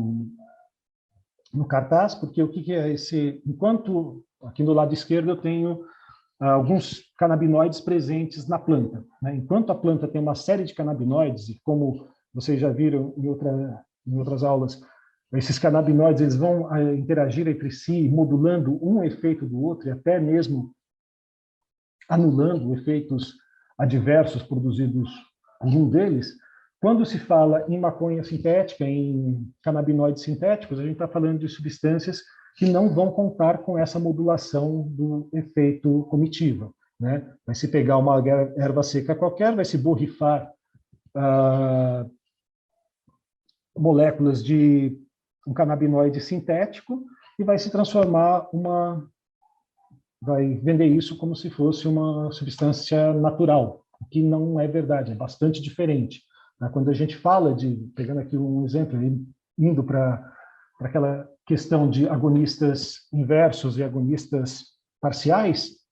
no cartaz, porque o que é esse... Enquanto aqui do lado esquerdo eu tenho alguns canabinoides presentes na planta, né, enquanto a planta tem uma série de canabinoides, e como vocês já viram em outras aulas, esses canabinoides eles vão interagir entre si, modulando um efeito do outro e até mesmo anulando efeitos adversos produzidos por um deles. Quando se fala em maconha sintética, em canabinoides sintéticos, a gente está falando de substâncias que não vão contar com essa modulação do efeito comitiva. né? Vai se pegar uma erva seca qualquer, vai se borrifar moléculas de um canabinoide sintético e vai se transformar vai vender isso como se fosse uma substância natural, o que não é verdade, é bastante diferente. Quando a gente fala pegando aqui um exemplo, indo para aquela questão de agonistas inversos e agonistas parciais,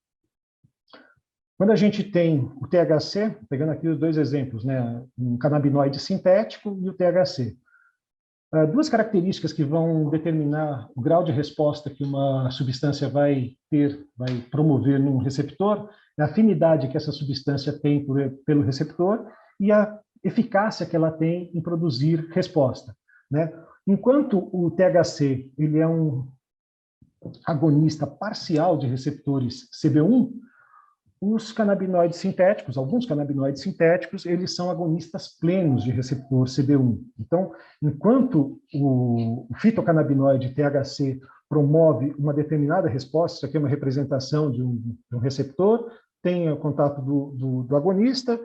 quando a gente tem o THC, pegando aqui os dois exemplos, né, um canabinoide sintético e o THC, duas características que vão determinar o grau de resposta que uma substância vai promover num receptor, é a afinidade que essa substância tem pelo receptor e a eficácia que ela tem em produzir resposta, né? Enquanto o THC ele é um agonista parcial de receptores CB1, os canabinoides sintéticos, alguns canabinoides sintéticos, eles são agonistas plenos de receptor CB1. Então, enquanto o fitocannabinoide THC promove uma determinada resposta, isso aqui é uma representação de um receptor, tem o contato do agonista,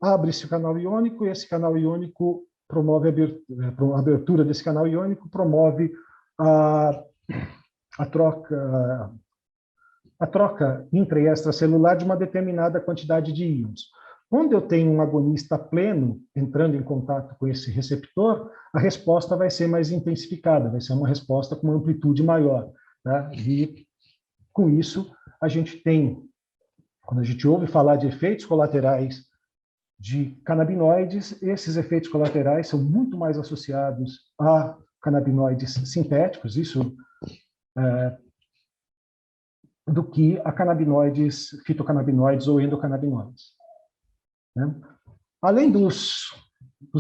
abre-se o canal iônico, e esse canal iônico promove a abertura desse canal iônico, promove a troca intra e extracelular de uma determinada quantidade de íons. Quando eu tenho um agonista pleno entrando em contato com esse receptor, a resposta vai ser mais intensificada, vai ser uma resposta com uma amplitude maior. Tá? E, com isso, a gente tem, quando a gente ouve falar de efeitos colaterais de canabinoides, esses efeitos colaterais são muito mais associados a canabinoides sintéticos, isso do que a canabinoides, fitocannabinoides ou endocannabinoides. Né? Além dos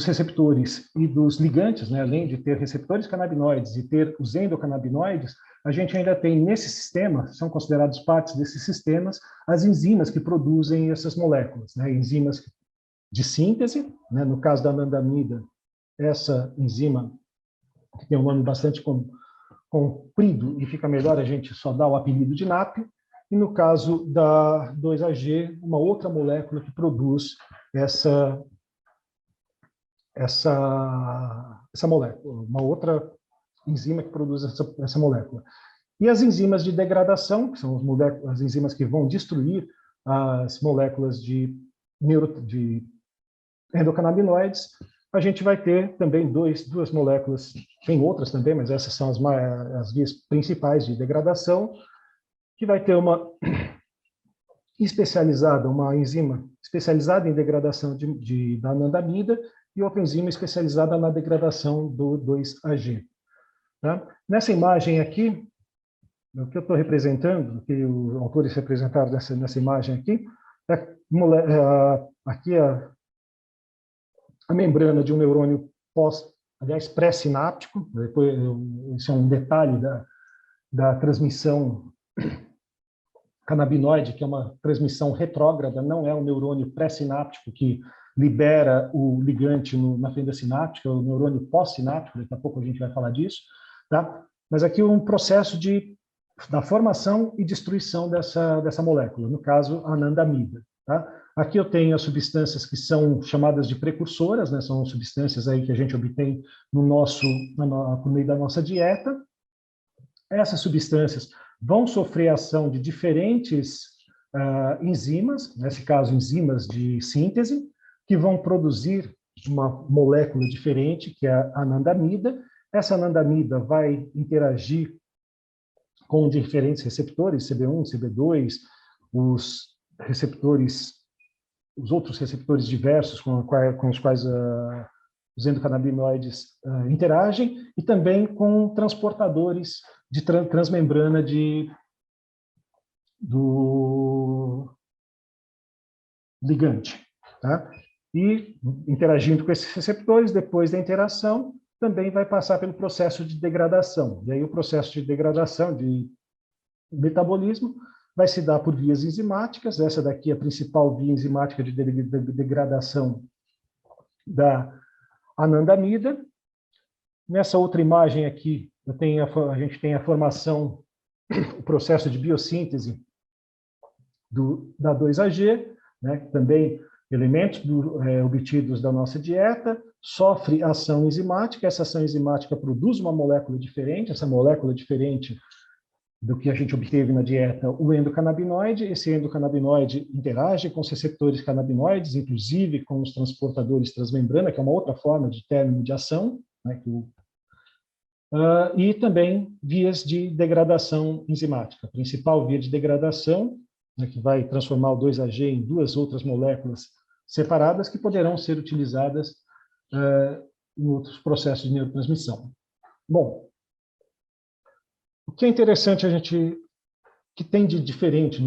receptores e dos ligantes, né, além de ter receptores canabinoides e ter os endocannabinoides, a gente ainda tem nesse sistema, são considerados partes desses sistemas, as enzimas que produzem essas moléculas, né, enzimas de síntese, né, no caso da anandamida, essa enzima, que tem um nome bastante comprido e fica melhor a gente só dar o apelido de NAP, e no caso da 2-AG, uma outra molécula que produz essa molécula, uma outra enzima que produz essa molécula. E as enzimas de degradação, que são as enzimas que vão destruir as moléculas de endocannabinoides, a gente vai ter também duas moléculas, tem outras também, mas essas são as vias principais de degradação, que vai ter uma enzima especializada em degradação da anandamida e outra enzima especializada na degradação do 2-AG. Tá? Nessa imagem aqui, o que eu estou representando, o que os autores representaram nessa imagem aqui, aqui a membrana de um neurônio pré-sináptico, isso é um detalhe da transmissão canabinoide, que é uma transmissão retrógrada, não é um neurônio pré-sináptico que libera o ligante na fenda sináptica, é o neurônio pós-sináptico, daqui a pouco a gente vai falar disso, tá? Mas aqui um processo da formação e destruição dessa molécula, no caso, a anandamida, tá? Aqui eu tenho as substâncias que são chamadas de precursoras, né? São substâncias aí que a gente obtém por meio da nossa dieta. Essas substâncias vão sofrer ação de diferentes enzimas, nesse caso enzimas de síntese, que vão produzir uma molécula diferente, que é a anandamida. Essa anandamida vai interagir com diferentes receptores, CB1, CB2, os outros receptores diversos com os quais os endocannabinoides interagem, e também com transportadores de transmembrana do ligante. Tá? E, interagindo com esses receptores, depois da interação, também vai passar pelo processo de degradação. E aí o processo de degradação, de metabolismo, vai se dar por vias enzimáticas. Essa daqui é a principal via enzimática de degradação da anandamida. Nessa outra imagem aqui, a gente tem a formação, o processo de biossíntese da 2-AG, né, também elementos obtidos da nossa dieta, sofre ação enzimática, essa ação enzimática produz uma molécula diferente, essa molécula diferente do que a gente obteve na dieta, o endocannabinoide. Esse endocannabinoide interage com os receptores canabinoides, inclusive com os transportadores transmembrana, que é uma outra forma de término de ação, né, e também vias de degradação enzimática. A principal via de degradação, né, que vai transformar o 2-AG em duas outras moléculas separadas que poderão ser utilizadas em outros processos de neurotransmissão. Bom, o que é interessante que tem de diferente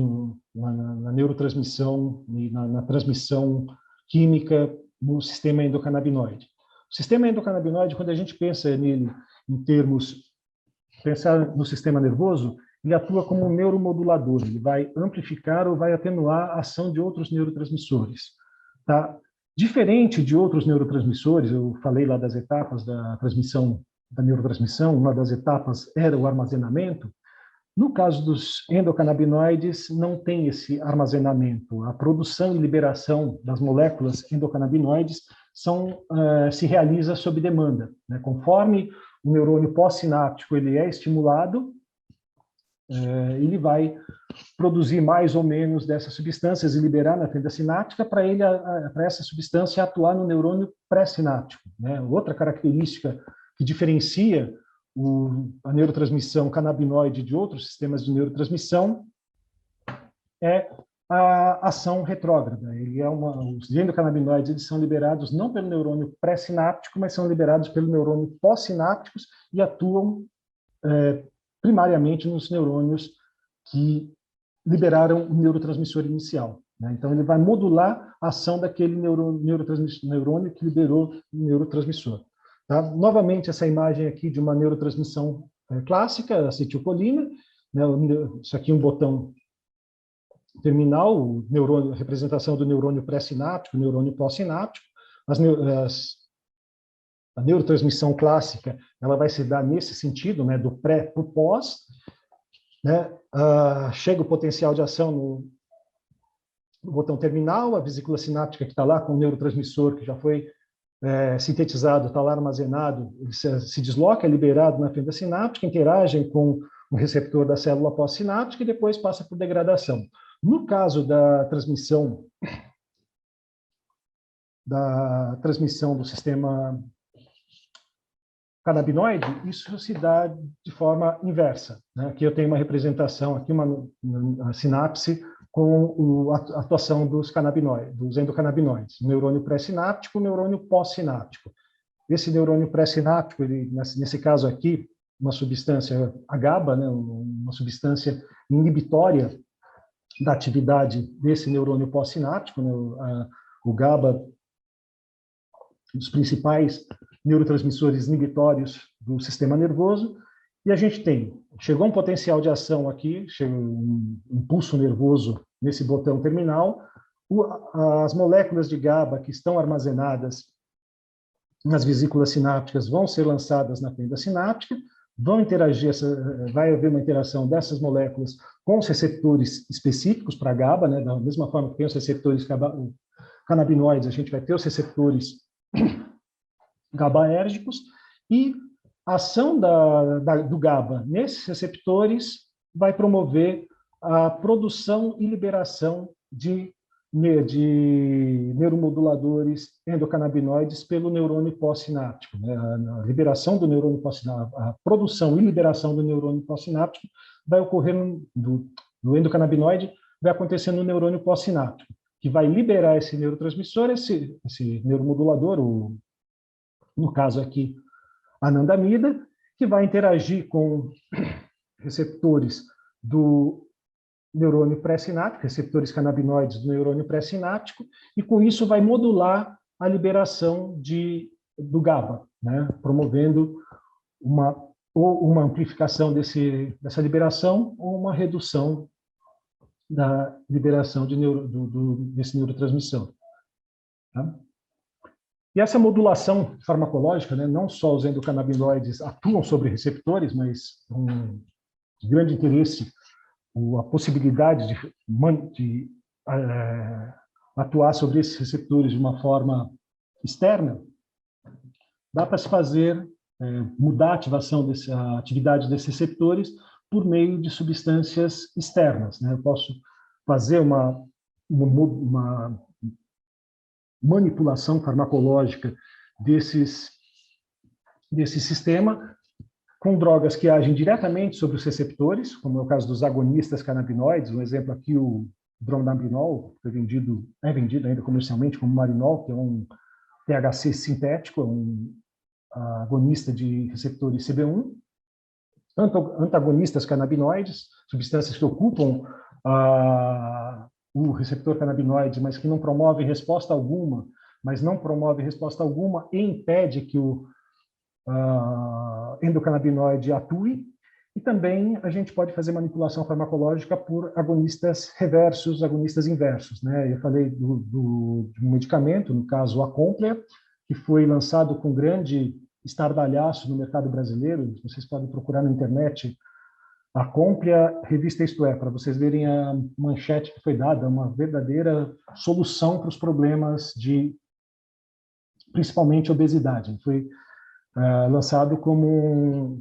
na neurotransmissão e na transmissão química no sistema endocannabinoide? O sistema endocannabinoide, quando a gente pensa nele em termos, pensar no sistema nervoso, ele atua como um neuromodulador, ele vai amplificar ou vai atenuar a ação de outros neurotransmissores. Tá? Diferente de outros neurotransmissores, eu falei lá das etapas da transmissão, da neurotransmissão, uma das etapas era o armazenamento. No caso dos endocannabinoides, não tem esse armazenamento. A produção e liberação das moléculas endocannabinoides se realiza sob demanda, né? Conforme o neurônio pós-sináptico ele é estimulado, ele vai produzir mais ou menos dessas substâncias e liberar na fenda sináptica para essa substância atuar no neurônio pré-sináptico, né? Outra característica que diferencia a neurotransmissão canabinoide de outros sistemas de neurotransmissão é a ação retrógrada. Os endocannabinoides eles são liberados não pelo neurônio pré-sináptico, mas são liberados pelo neurônio pós-sinápticos e atuam primariamente nos neurônios que liberaram o neurotransmissor inicial, né? Então, ele vai modular a ação daquele neurônio que liberou o neurotransmissor. Tá? Novamente, essa imagem aqui de uma neurotransmissão clássica, acetilcolina, né? Isso aqui é um botão terminal, o neurônio, a representação do neurônio pré-sináptico, neurônio pós-sináptico. A neurotransmissão clássica, ela vai se dar nesse sentido, né? Do pré para o pós, né? Chega o potencial de ação no botão terminal, a vesícula sináptica que está lá com o neurotransmissor que já foi sintetizado, está lá armazenado, ele se desloca, é liberado na fenda sináptica, interagem com o receptor da célula pós-sináptica e depois passa por degradação. No caso da transmissão do sistema canabinoide, isso se dá de forma inversa, né? Aqui eu tenho uma representação, aqui uma sinapse com a atuação dos endocannabinoides, o neurônio pré-sináptico e o neurônio pós-sináptico. Esse neurônio pré-sináptico, nesse caso aqui, uma substância, a GABA, né? Uma substância inibitória da atividade desse neurônio pós-sináptico, né? O GABA, dos principais neurotransmissores inibitórios do sistema nervoso, e a gente chegou um potencial de ação aqui, chegou um impulso nervoso nesse botão terminal, as moléculas de GABA que estão armazenadas nas vesículas sinápticas vão ser lançadas na fenda sináptica, vão interagir, vai haver uma interação dessas moléculas com os receptores específicos para GABA, né? Da mesma forma que tem os receptores canabinoides, a gente vai ter os receptores GABAérgicos, e a ação do GABA nesses receptores vai promover a produção e liberação de neuromoduladores endocannabinoides pelo neurônio pós-sináptico, né? A liberação do neurônio pós-sináptico, a produção e liberação do neurônio pós-sináptico vai ocorrer no endocannabinoide, vai acontecer no neurônio pós-sináptico, que vai liberar esse neurotransmissor, esse neuromodulador, no caso aqui, a anandamida, que vai interagir com receptores do neurônio pré-sináptico, receptores canabinoides do neurônio pré-sináptico, e com isso vai modular a liberação do GABA, né? Promovendo uma amplificação dessa liberação ou uma redução da liberação desse neurotransmissor. Tá? E essa modulação farmacológica, né, não só os endocannabinoides atuam sobre receptores, mas um grande interesse a possibilidade de atuar sobre esses receptores de uma forma externa, dá para se fazer, mudar a a atividade desses receptores por meio de substâncias externas, né? Eu posso fazer uma manipulação farmacológica desse sistema com drogas que agem diretamente sobre os receptores, como é o caso dos agonistas canabinoides. Um exemplo aqui, o dronabinol, que é vendido ainda comercialmente como Marinol, que é um THC sintético, é um agonista de receptores CB1. Antagonistas canabinoides, substâncias que ocupam o receptor canabinoide, mas que não promovem resposta alguma, e impede que o endocannabinoide atue. E também a gente pode fazer manipulação farmacológica por agonistas reversos, agonistas inversos, né? Eu falei de um medicamento, no caso a Complia, que foi lançado com grande estardalhaço no mercado brasileiro. Vocês podem procurar na internet a Complia, revista Isto É, para vocês verem a manchete que foi dada, uma verdadeira solução para os problemas de, principalmente, obesidade. Foi lançado como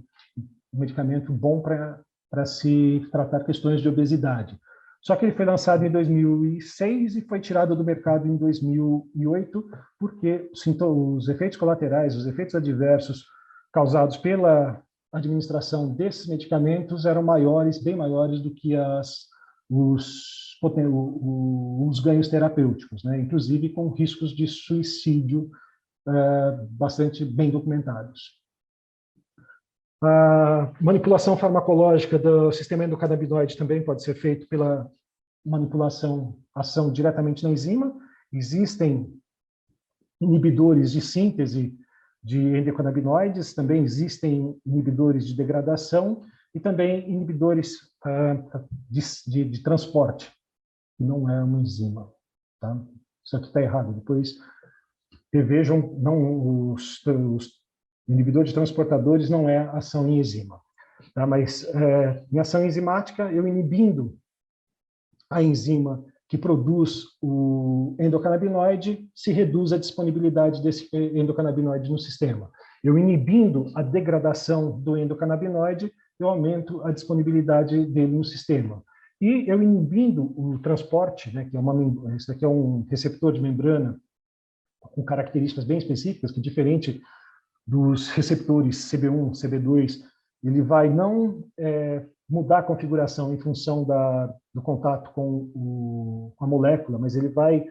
um medicamento bom para se tratar questões de obesidade. Só que ele foi lançado em 2006 e foi tirado do mercado em 2008, porque os efeitos colaterais, os efeitos adversos causados pela administração desses medicamentos eram maiores, bem maiores do que os ganhos terapêuticos, né? Inclusive com riscos de suicídio bastante bem documentados. A manipulação farmacológica do sistema endocannabinoide também pode ser feita pela ação diretamente na enzima. Existem inibidores de síntese de endocannabinoides, também existem inibidores de degradação e também inibidores de transporte, que não é uma enzima. Tá? Isso aqui está errado. Depois revejam, não, os inibidores de transportadores não é ação em enzima. Tá? Mas em ação enzimática, eu inibindo a enzima que produz o endocannabinoide, se reduz a disponibilidade desse endocannabinoide no sistema. Eu inibindo a degradação do endocannabinoide, eu aumento a disponibilidade dele no sistema. E eu inibindo o transporte, né, que esse aqui é um receptor de membrana com características bem específicas, que diferente dos receptores CB1, CB2, ele vai não mudar a configuração em função do contato com a molécula, mas ele vai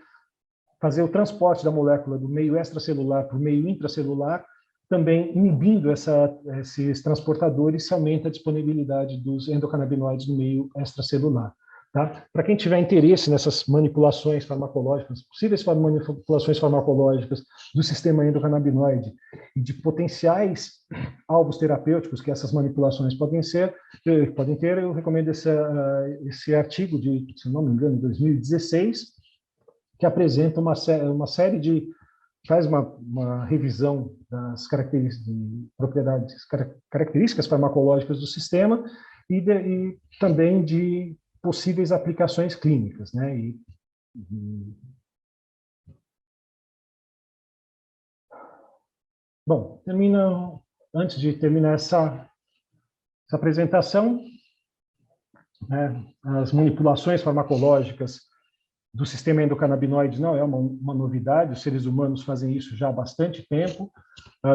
fazer o transporte da molécula do meio extracelular para o meio intracelular, também inibindo esses transportadores, se aumenta a disponibilidade dos endocannabinoides no meio extracelular. Tá? Para quem tiver interesse nessas manipulações farmacológicas, possíveis manipulações farmacológicas do sistema endocannabinoide e de potenciais alvos terapêuticos que essas manipulações podem ter, eu recomendo esse artigo se não me engano, de 2016, que apresenta uma série de faz uma revisão das características farmacológicas do sistema e também de possíveis aplicações clínicas, né? Bom, antes de terminar essa apresentação, né, as manipulações farmacológicas do sistema endocannabinoide não é uma novidade, os seres humanos fazem isso já há bastante tempo.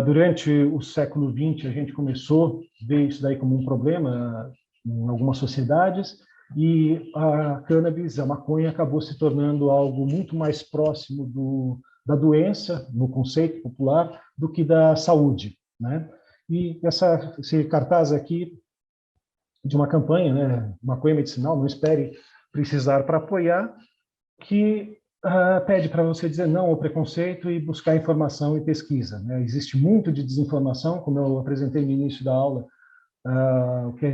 Durante o século XX, a gente começou a ver isso daí como um problema em algumas sociedades, e a cannabis, a maconha, acabou se tornando algo muito mais próximo da doença, no conceito popular, do que da saúde, né? E esse cartaz aqui de uma campanha, né, maconha medicinal, não espere precisar para apoiar, que pede para você dizer não ao preconceito e buscar informação e pesquisa, né? Existe muito de desinformação, como eu apresentei no início da aula.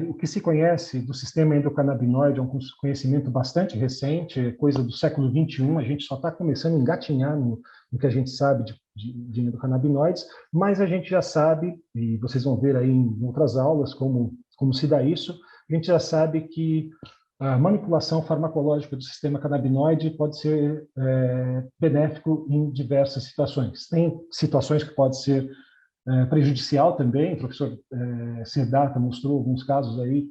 O que se conhece do sistema endocannabinoide é um conhecimento bastante recente, coisa do século XXI, a gente só está começando a engatinhar no que a gente sabe de endocannabinoides, mas a gente já sabe, e vocês vão ver aí em outras aulas como se dá isso, a gente já sabe que a manipulação farmacológica do sistema canabinoide pode ser benéfico em diversas situações. Tem situações que pode ser prejudicial também. O professor Sedata mostrou alguns casos aí,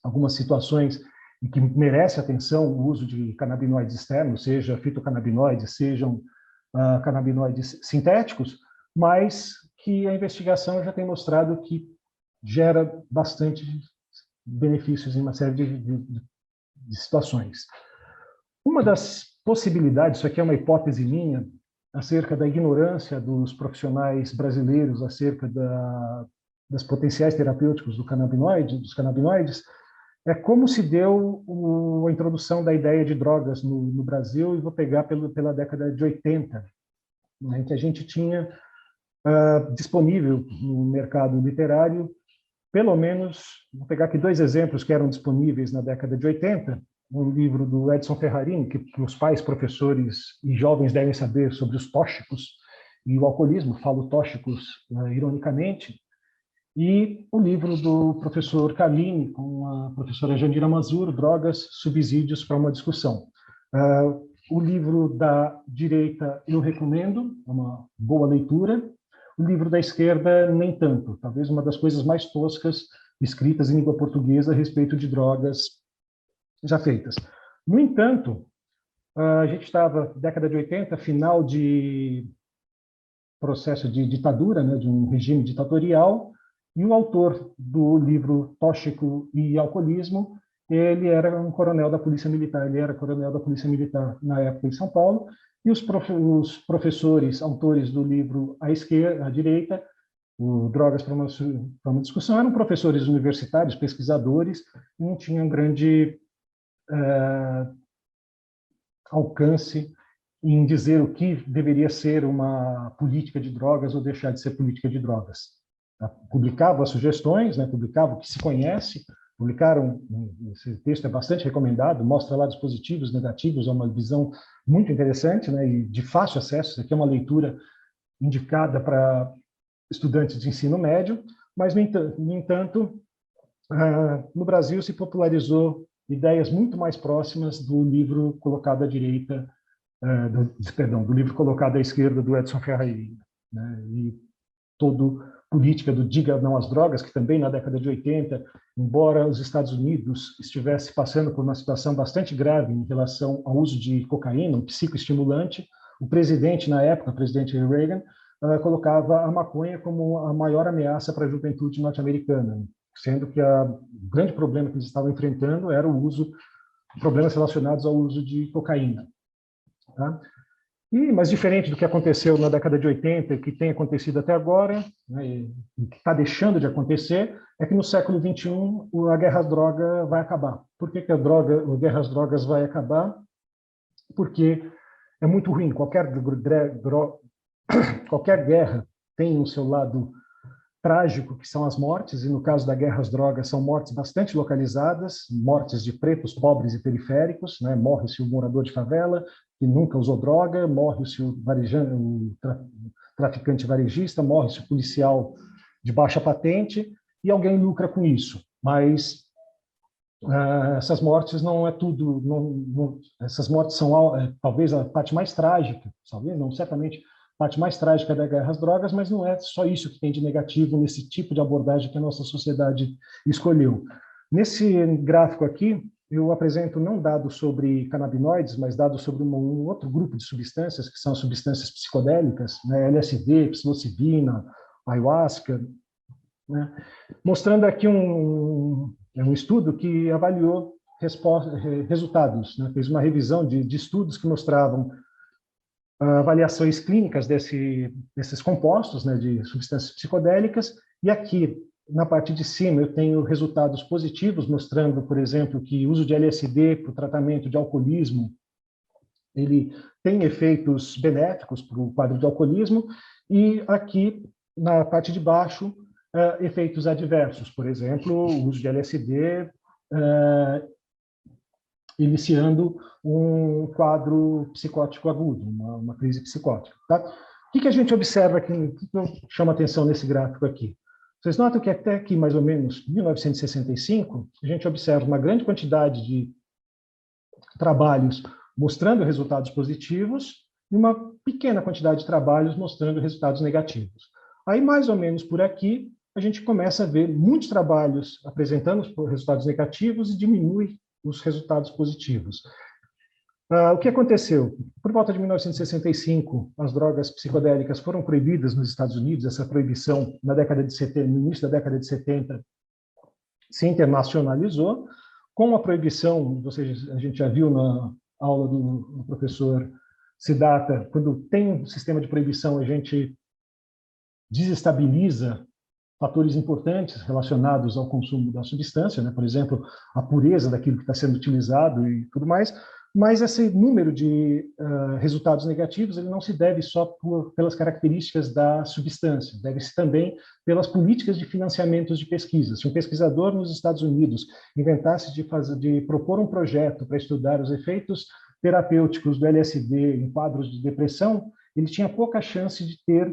algumas situações em que merece atenção o uso de canabinoides externos, seja fitocannabinoides, sejam canabinoides sintéticos, mas que a investigação já tem mostrado que gera bastante benefícios em uma série de situações. Uma das possibilidades, isso aqui é uma hipótese minha, acerca da ignorância dos profissionais brasileiros acerca das potenciais terapêuticos dos canabinoides, é como se deu a introdução da ideia de drogas no Brasil, e vou pegar pela década de 80, né, em que a gente tinha disponível no mercado literário, pelo menos, vou pegar aqui 2 exemplos que eram disponíveis na década de 80, um livro do Edson Ferrarini, que os pais, professores e jovens devem saber sobre os tóxicos e o alcoolismo, falo tóxicos ironicamente, e o livro do professor Carlini, com a professora Jandira Mazur, Drogas, Subsídios para uma Discussão. O livro da direita eu recomendo, é uma boa leitura. O livro da esquerda, nem tanto. Talvez uma das coisas mais toscas escritas em língua portuguesa a respeito de drogas já feitas. No entanto, a gente estava, década de 80, final de processo de ditadura, né, de um regime ditatorial, e o autor do livro Tóxico e Alcoolismo, ele era um coronel da Polícia Militar, ele era coronel da Polícia Militar na época em São Paulo, e os professores, autores do livro à direita, o Drogas para uma Discussão, eram professores universitários, pesquisadores, e não tinham grande alcance em dizer o que deveria ser uma política de drogas ou deixar de ser política de drogas. Publicavam as sugestões, né, publicavam o que se conhece, publicaram, esse texto é bastante recomendado, mostra lá dispositivos negativos, é uma visão muito interessante, né, e de fácil acesso. Isso aqui é uma leitura indicada para estudantes de ensino médio, mas, no entanto, no Brasil se popularizou ideias muito mais próximas do livro colocado à direita, do livro colocado à esquerda do Edson Ferrarini, né, e todo política do diga não às drogas, que também na década de 80, embora os Estados Unidos estivesse passando por uma situação bastante grave em relação ao uso de cocaína, um psicoestimulante, o presidente na época, o presidente Reagan, colocava a maconha como a maior ameaça para a juventude norte-americana, sendo que o grande problema que eles estavam enfrentando era o uso, problemas relacionados ao uso de cocaína. Tá? Mas diferente do que aconteceu na década de 80, que tem acontecido até agora, né, e que está deixando de acontecer, é que no século XXI a guerra às drogas vai acabar. Por que a guerra às drogas vai acabar? Porque é muito ruim. Qualquer guerra tem o seu lado trágico, que são as mortes, e no caso da guerra às drogas são mortes bastante localizadas, mortes de pretos, pobres e periféricos, né? Morre-se o morador de favela, que nunca usou droga, morre-se o traficante varejista, morre-se o policial de baixa patente, e alguém lucra com isso. Mas essas mortes não é tudo, essas mortes são talvez a parte mais trágica, talvez não, certamente, parte mais trágica da guerra às drogas, mas não é só isso que tem de negativo nesse tipo de abordagem que a nossa sociedade escolheu. Nesse gráfico aqui, eu apresento não dados sobre canabinoides, mas dados sobre um outro grupo de substâncias, que são substâncias psicodélicas, né, LSD, psilocibina, ayahuasca, né, mostrando aqui um estudo que avaliou resultados, né, fez uma revisão de estudos que mostravam avaliações clínicas desses compostos, né, de substâncias psicodélicas, e aqui, na parte de cima, eu tenho resultados positivos, mostrando, por exemplo, que o uso de LSD para o tratamento de alcoolismo, ele tem efeitos benéficos para o quadro de alcoolismo, e aqui, na parte de baixo, efeitos adversos, por exemplo, o uso de LSD iniciando um quadro psicótico agudo, uma crise psicótica. Tá? O que a gente observa aqui, o que chama atenção nesse gráfico aqui? Vocês notam que até aqui, mais ou menos, 1965, a gente observa uma grande quantidade de trabalhos mostrando resultados positivos e uma pequena quantidade de trabalhos mostrando resultados negativos. Aí, mais ou menos por aqui, a gente começa a ver muitos trabalhos apresentando resultados negativos e diminui os resultados positivos. O que aconteceu? Por volta de 1965, as drogas psicodélicas foram proibidas nos Estados Unidos. Essa proibição, na década de 70, no início da década de 70, se internacionalizou. Com a proibição, ou seja, a gente já viu na aula do professor Siddhartha, quando tem um sistema de proibição, a gente desestabiliza fatores importantes relacionados ao consumo da substância, né? Por exemplo, a pureza daquilo que está sendo utilizado e tudo mais, mas esse número de resultados negativos ele não se deve só pelas características da substância, deve-se também pelas políticas de financiamento de pesquisa. Se um pesquisador nos Estados Unidos inventasse de propor um projeto para estudar os efeitos terapêuticos do LSD em quadros de depressão, ele tinha pouca chance de ter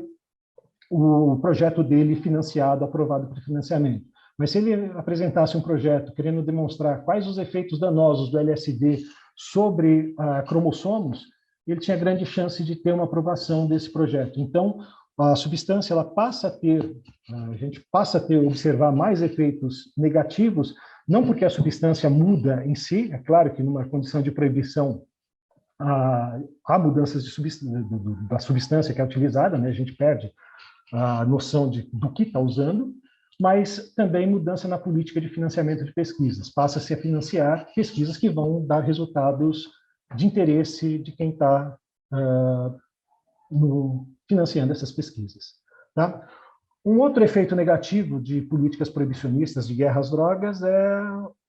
o projeto dele financiado, aprovado por financiamento. Mas se ele apresentasse um projeto querendo demonstrar quais os efeitos danosos do LSD sobre cromossomos, ele tinha grande chance de ter uma aprovação desse projeto. Então, a substância ela passa a ter, a gente passa a observar mais efeitos negativos, não porque a substância muda em si, é claro que numa condição de proibição há mudanças da substância que é utilizada, né? A gente perde a noção do que está usando, mas também mudança na política de financiamento de pesquisas. Passa-se a financiar pesquisas que vão dar resultados de interesse de quem está financiando essas pesquisas. Tá? Um outro efeito negativo de políticas proibicionistas de guerra às drogas é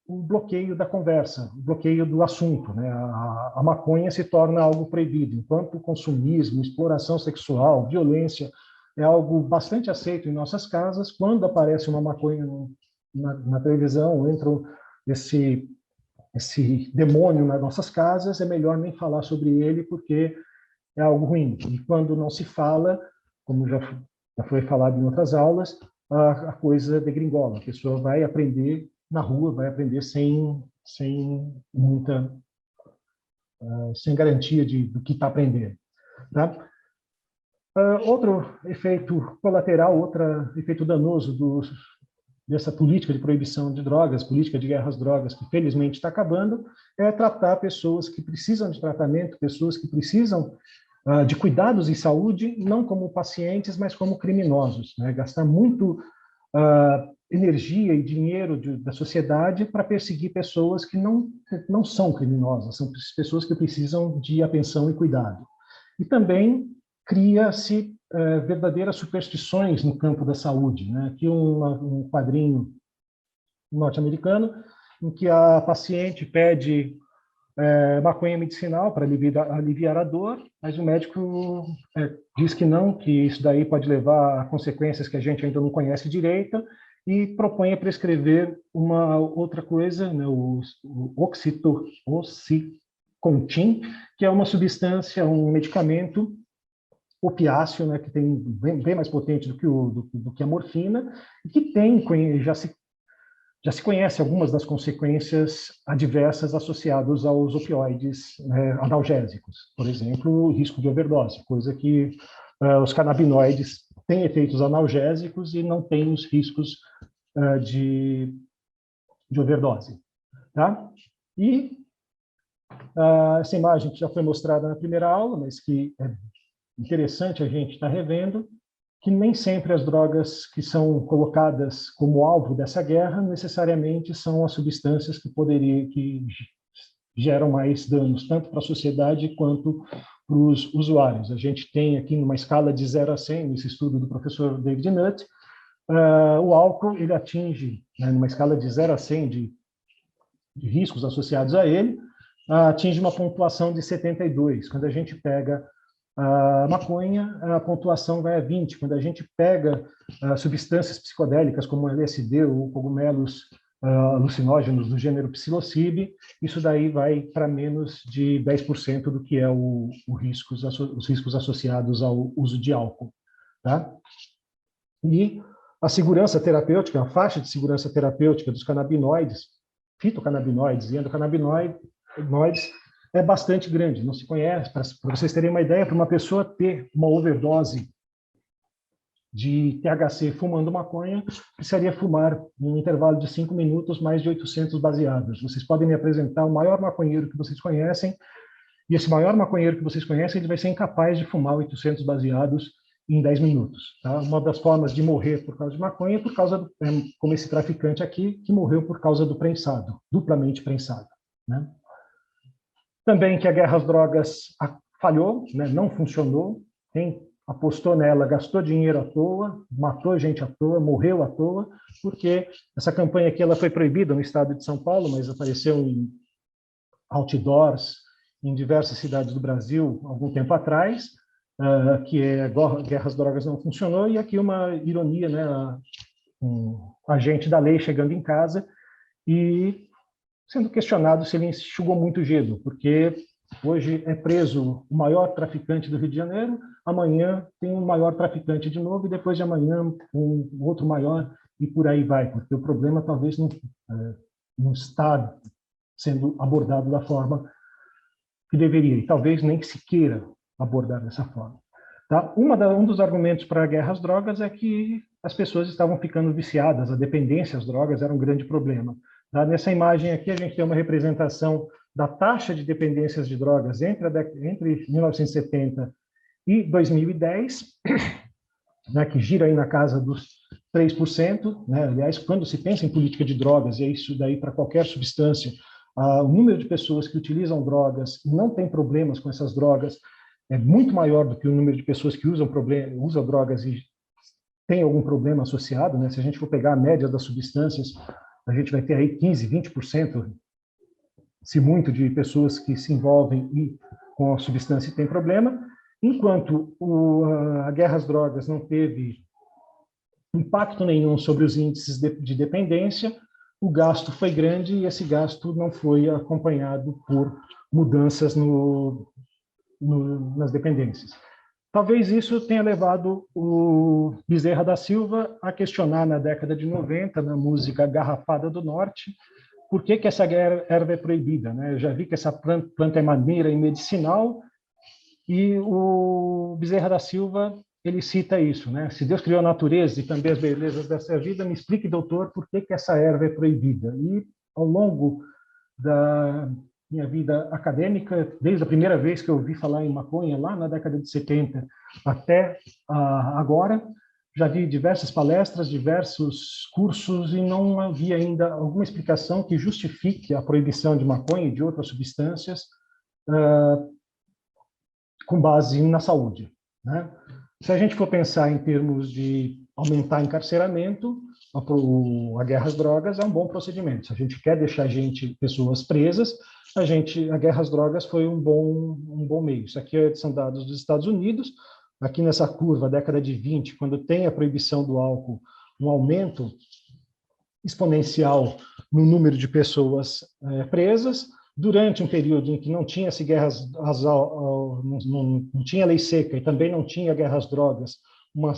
o bloqueio da conversa, o bloqueio do assunto. Né? A maconha se torna algo proibido, enquanto o consumismo, exploração sexual, violência é algo bastante aceito em nossas casas. Quando aparece uma maconha na televisão, entra esse demônio nas nossas casas, é melhor nem falar sobre ele, porque é algo ruim. E quando não se fala, como já foi falado em outras aulas, a coisa degringola. A pessoa vai aprender na rua, vai aprender sem garantia do que está aprendendo. Tá? Outro efeito colateral, outro efeito danoso dessa política de proibição de drogas, política de guerra às drogas, que felizmente está acabando, é tratar pessoas que precisam de tratamento, pessoas que precisam de cuidados em saúde, não como pacientes, mas como criminosos. Né? Gastar muito energia e dinheiro da sociedade para perseguir pessoas que não são criminosas, são pessoas que precisam de atenção e cuidado. E também cria-se verdadeiras superstições no campo da saúde. Né? Aqui um quadrinho norte-americano em que a paciente pede maconha medicinal para aliviar a dor, mas o médico diz que não, que isso daí pode levar a consequências que a gente ainda não conhece direito, e propõe a prescrever uma outra coisa, né, o Oxycontin, que é uma substância, um medicamento opiáceo, né, que tem bem mais potente do que a morfina, e que já se conhece algumas das consequências adversas associadas aos opioides analgésicos. Por exemplo, o risco de overdose, coisa que os canabinoides têm efeitos analgésicos e não têm os riscos de overdose. Tá? E essa imagem que já foi mostrada na primeira aula, mas que é interessante a gente estar revendo, que nem sempre as drogas que são colocadas como alvo dessa guerra necessariamente são as substâncias que geram mais danos, tanto para a sociedade quanto para os usuários. A gente tem aqui numa escala de 0 a 100, nesse estudo do professor David Nutt, o álcool ele atinge, né, numa escala de 0 a 100 de riscos associados a ele, atinge uma pontuação de 72. Quando a gente pega a maconha, a pontuação vai a 20. Quando a gente pega substâncias psicodélicas como LSD ou cogumelos alucinógenos do gênero psilocybe, isso daí vai para menos de 10% do que é os riscos associados ao uso de álcool. Tá? E A segurança terapêutica, a faixa de segurança terapêutica dos canabinoides, fitocannabinoides e endocannabinoides, é bastante grande, não se conhece. Para vocês terem uma ideia, para uma pessoa ter uma overdose de THC fumando maconha, precisaria fumar, em um intervalo de 5 minutos, mais de 800 baseados. Vocês podem me apresentar o maior maconheiro que vocês conhecem, e esse maior maconheiro que vocês conhecem, ele vai ser incapaz de fumar 800 baseados em 10 minutos. Tá? Uma das formas de morrer por causa de maconha é por causa, como esse traficante aqui, que morreu por causa do prensado, duplamente prensado. Né? Também que a guerra às drogas falhou, né? Não funcionou. Quem apostou nela gastou dinheiro à toa, matou gente à toa, morreu à toa, porque essa campanha aqui ela foi proibida no estado de São Paulo, mas apareceu em outdoors em diversas cidades do Brasil algum tempo atrás, que é guerra às drogas não funcionou, e aqui uma ironia, né? Um agente da lei chegando em casa e sendo questionado se ele enxugou muito gelo, porque hoje é preso o maior traficante do Rio de Janeiro, amanhã tem um maior traficante de novo, e depois de amanhã um outro maior, e por aí vai, porque o problema talvez não está sendo abordado da forma que deveria, e talvez nem se queira abordar dessa forma. Tá? Um dos argumentos para a guerra às drogas é que as pessoas estavam ficando viciadas, a dependência às drogas era um grande problema. Tá? Nessa imagem aqui, a gente tem uma representação da taxa de dependências de drogas entre 1970 e 2010, né, que gira aí na casa dos 3%. Né? Aliás, quando se pensa em política de drogas, e é isso daí para qualquer substância, o número de pessoas que utilizam drogas e não tem problemas com essas drogas é muito maior do que o número de pessoas que usam drogas e tem algum problema associado. Né? Se a gente for pegar a média das substâncias, a gente vai ter aí 15%, 20%, se muito, de pessoas que se envolvem e com a substância tem problema, enquanto a guerra às drogas não teve impacto nenhum sobre os índices de dependência, o gasto foi grande e esse gasto não foi acompanhado por mudanças nas dependências. Talvez isso tenha levado o Bezerra da Silva a questionar na década de 90, na música Garrafada do Norte, por que essa erva é proibida. Né? Eu já vi que essa planta é maneira e medicinal, e o Bezerra da Silva ele cita isso, né? Se Deus criou a natureza e também as belezas dessa vida, me explique, doutor, por que essa erva é proibida. E ao longo da minha vida acadêmica, desde a primeira vez que eu ouvi falar em maconha, lá na década de 70, até agora, já vi diversas palestras, diversos cursos, e não havia ainda alguma explicação que justifique a proibição de maconha e de outras substâncias com base na saúde. Né? Se a gente for pensar em termos de aumentar encarceramento, a guerra às drogas é um bom procedimento. Se a gente quer deixar pessoas presas, a guerra às drogas foi um bom meio. Isso aqui são dados dos Estados Unidos. Aqui nessa curva, década de 20, quando tem a proibição do álcool, um aumento exponencial no número de pessoas presas. Durante um período em que não tinha não tinha lei seca e também não tinha guerra às drogas, uma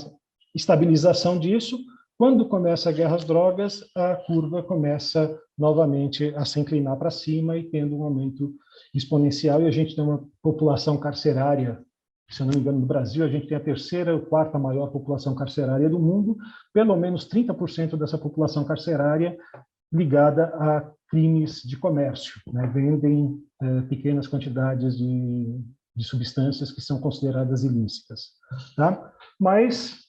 estabilização disso. Quando começa a guerra às drogas, a curva começa novamente a se inclinar para cima e tendo um aumento exponencial, e a gente tem uma população carcerária, se eu não me engano, no Brasil, a gente tem a terceira ou quarta maior população carcerária do mundo, pelo menos 30% dessa população carcerária ligada a crimes de comércio, né? Vendem pequenas quantidades de substâncias que são consideradas ilícitas. Tá? Mas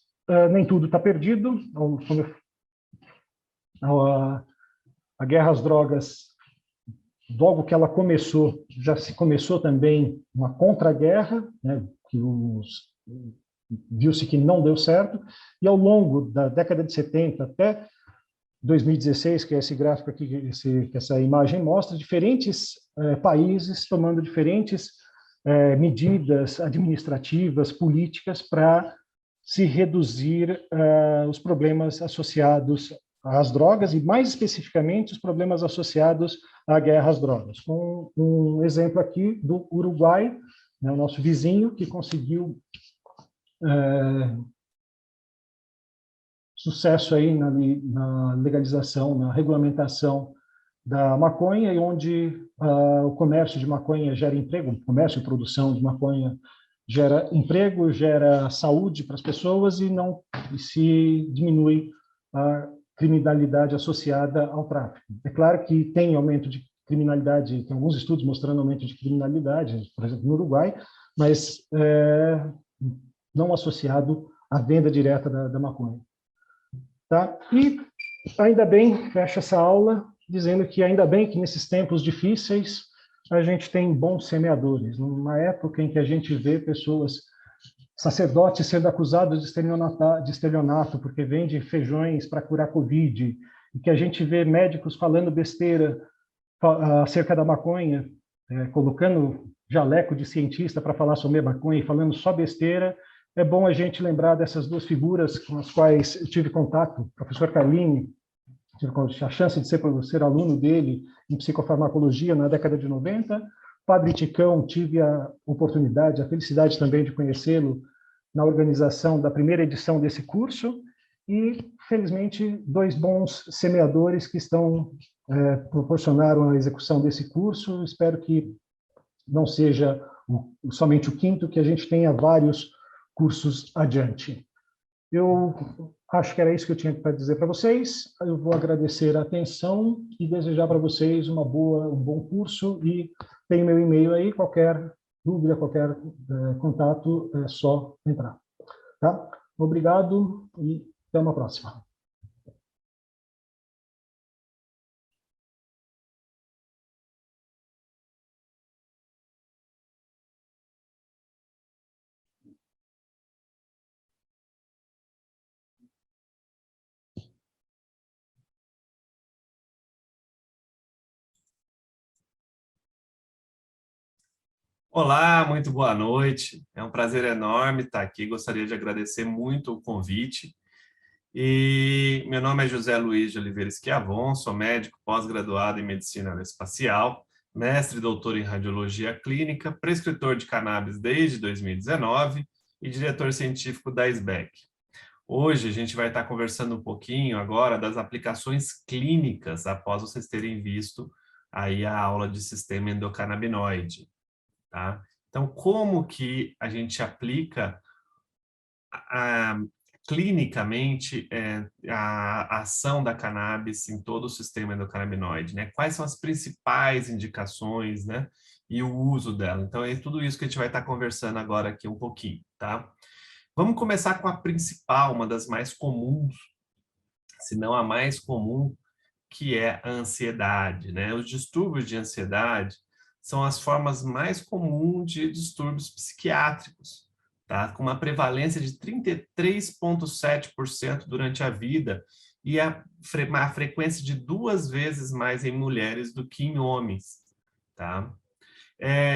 nem tudo está perdido. A guerra às drogas, logo que ela começou, já se começou também uma contra-guerra, né? Que viu-se que não deu certo, e ao longo da década de 70 até 2016, que é esse gráfico aqui, que essa imagem mostra, diferentes países tomando diferentes medidas administrativas, políticas, para se reduzir os problemas associados às drogas, e mais especificamente os problemas associados à guerra às drogas. Um exemplo aqui do Uruguai, né, o nosso vizinho, que conseguiu sucesso aí na legalização, na regulamentação da maconha, e onde o comércio de maconha gera emprego, o comércio e produção de maconha gera emprego, gera saúde para as pessoas e se diminui a criminalidade associada ao tráfico. É claro que tem aumento de criminalidade, tem alguns estudos mostrando aumento de criminalidade, por exemplo, no Uruguai, mas não associado à venda direta da maconha. Tá? E ainda bem, fecha essa aula dizendo que ainda bem que nesses tempos difíceis a gente tem bons semeadores. Numa época em que a gente vê pessoas, sacerdotes sendo acusados de estelionato porque vendem feijões para curar Covid, e que a gente vê médicos falando besteira acerca da maconha, colocando jaleco de cientista para falar sobre a maconha e falando só besteira. É bom a gente lembrar dessas duas figuras com as quais eu tive contato, o professor Carlini, tive a chance de ser aluno dele em psicofarmacologia na década de 90. Padre Ticão, tive a oportunidade, a felicidade também de conhecê-lo na organização da primeira edição desse curso, e, felizmente, dois bons semeadores que proporcionaram a execução desse curso. Espero que não seja somente o quinto, que a gente tenha vários cursos adiante. Eu acho que era isso que eu tinha para dizer para vocês. Eu vou agradecer a atenção e desejar para vocês um bom curso, e tem meu e-mail aí, qualquer dúvida, qualquer contato, é só entrar. Tá? Obrigado e até uma próxima. Olá, muito boa noite. É um prazer enorme estar aqui. Gostaria de agradecer muito o convite. E meu nome é José Luiz de Oliveira Schiavon, sou médico pós-graduado em medicina aeroespacial, mestre e doutor em radiologia clínica, prescritor de cannabis desde 2019 e diretor científico da SBEC. Hoje a gente vai estar conversando um pouquinho agora das aplicações clínicas após vocês terem visto aí a aula de sistema endocannabinoide. Tá? Então, como que a gente aplica clinicamente a ação da cannabis em todo o sistema endocannabinoide, né? Quais são as principais indicações, né? E o uso dela. Então, é tudo isso que a gente vai estar conversando agora aqui um pouquinho, tá? Vamos começar com a principal, uma das mais comuns, se não a mais comum, que é a ansiedade, né? Os distúrbios de ansiedade são as formas mais comuns de distúrbios psiquiátricos, tá? Com uma prevalência de 33,7% durante a vida, e a frequência de 2 vezes mais em mulheres do que em homens, tá?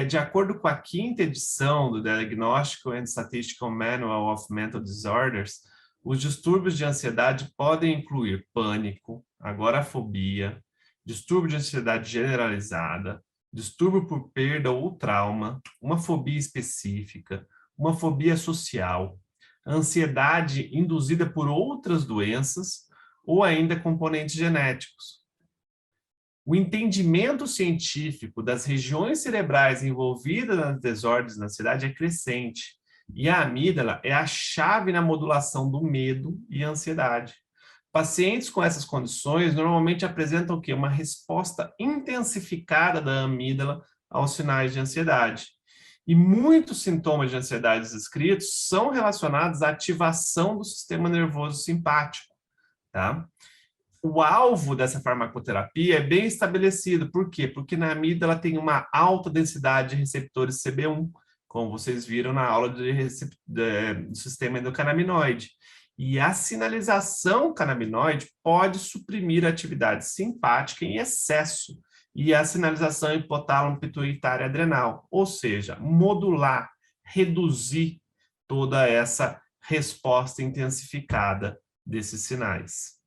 De acordo com a 5ª edição do Diagnostic and Statistical Manual of Mental Disorders, os distúrbios de ansiedade podem incluir pânico, agorafobia, distúrbio de ansiedade generalizada, distúrbio por perda ou trauma, uma fobia específica, uma fobia social, ansiedade induzida por outras doenças ou ainda componentes genéticos. O entendimento científico das regiões cerebrais envolvidas nas desordens da ansiedade é crescente, e a amígdala é a chave na modulação do medo e ansiedade. Pacientes com essas condições normalmente apresentam o quê? Uma resposta intensificada da amígdala aos sinais de ansiedade. E muitos sintomas de ansiedade descritos são relacionados à ativação do sistema nervoso simpático, tá? O alvo dessa farmacoterapia é bem estabelecido. Por quê? Porque na amígdala tem uma alta densidade de receptores CB1, como vocês viram na aula do sistema endocannabinoide. E a sinalização canabinoide pode suprimir a atividade simpática em excesso e a sinalização hipotálamo pituitária adrenal, ou seja, modular, reduzir toda essa resposta intensificada desses sinais.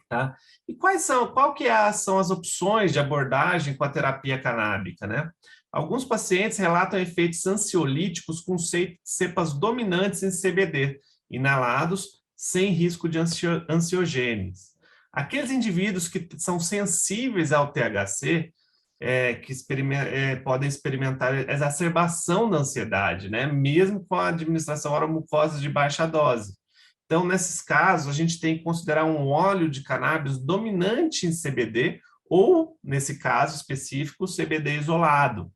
Tá? E são as opções de abordagem com a terapia canábica, né? Alguns pacientes relatam efeitos ansiolíticos com cepas dominantes em CBD, inalados sem risco de ansiogênese. Aqueles indivíduos que são sensíveis ao THC, podem experimentar exacerbação da ansiedade, né? Mesmo com a administração oromucosa de baixa dose. Então, nesses casos, a gente tem que considerar um óleo de cannabis dominante em CBD ou, nesse caso específico, CBD isolado.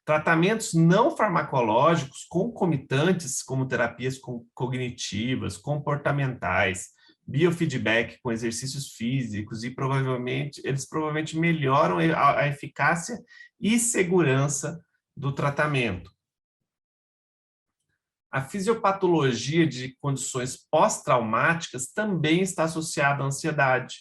Tratamentos não farmacológicos concomitantes, como terapias cognitivas, comportamentais, biofeedback com exercícios físicos, e eles provavelmente melhoram a eficácia e segurança do tratamento. A fisiopatologia de condições pós-traumáticas também está associada à ansiedade,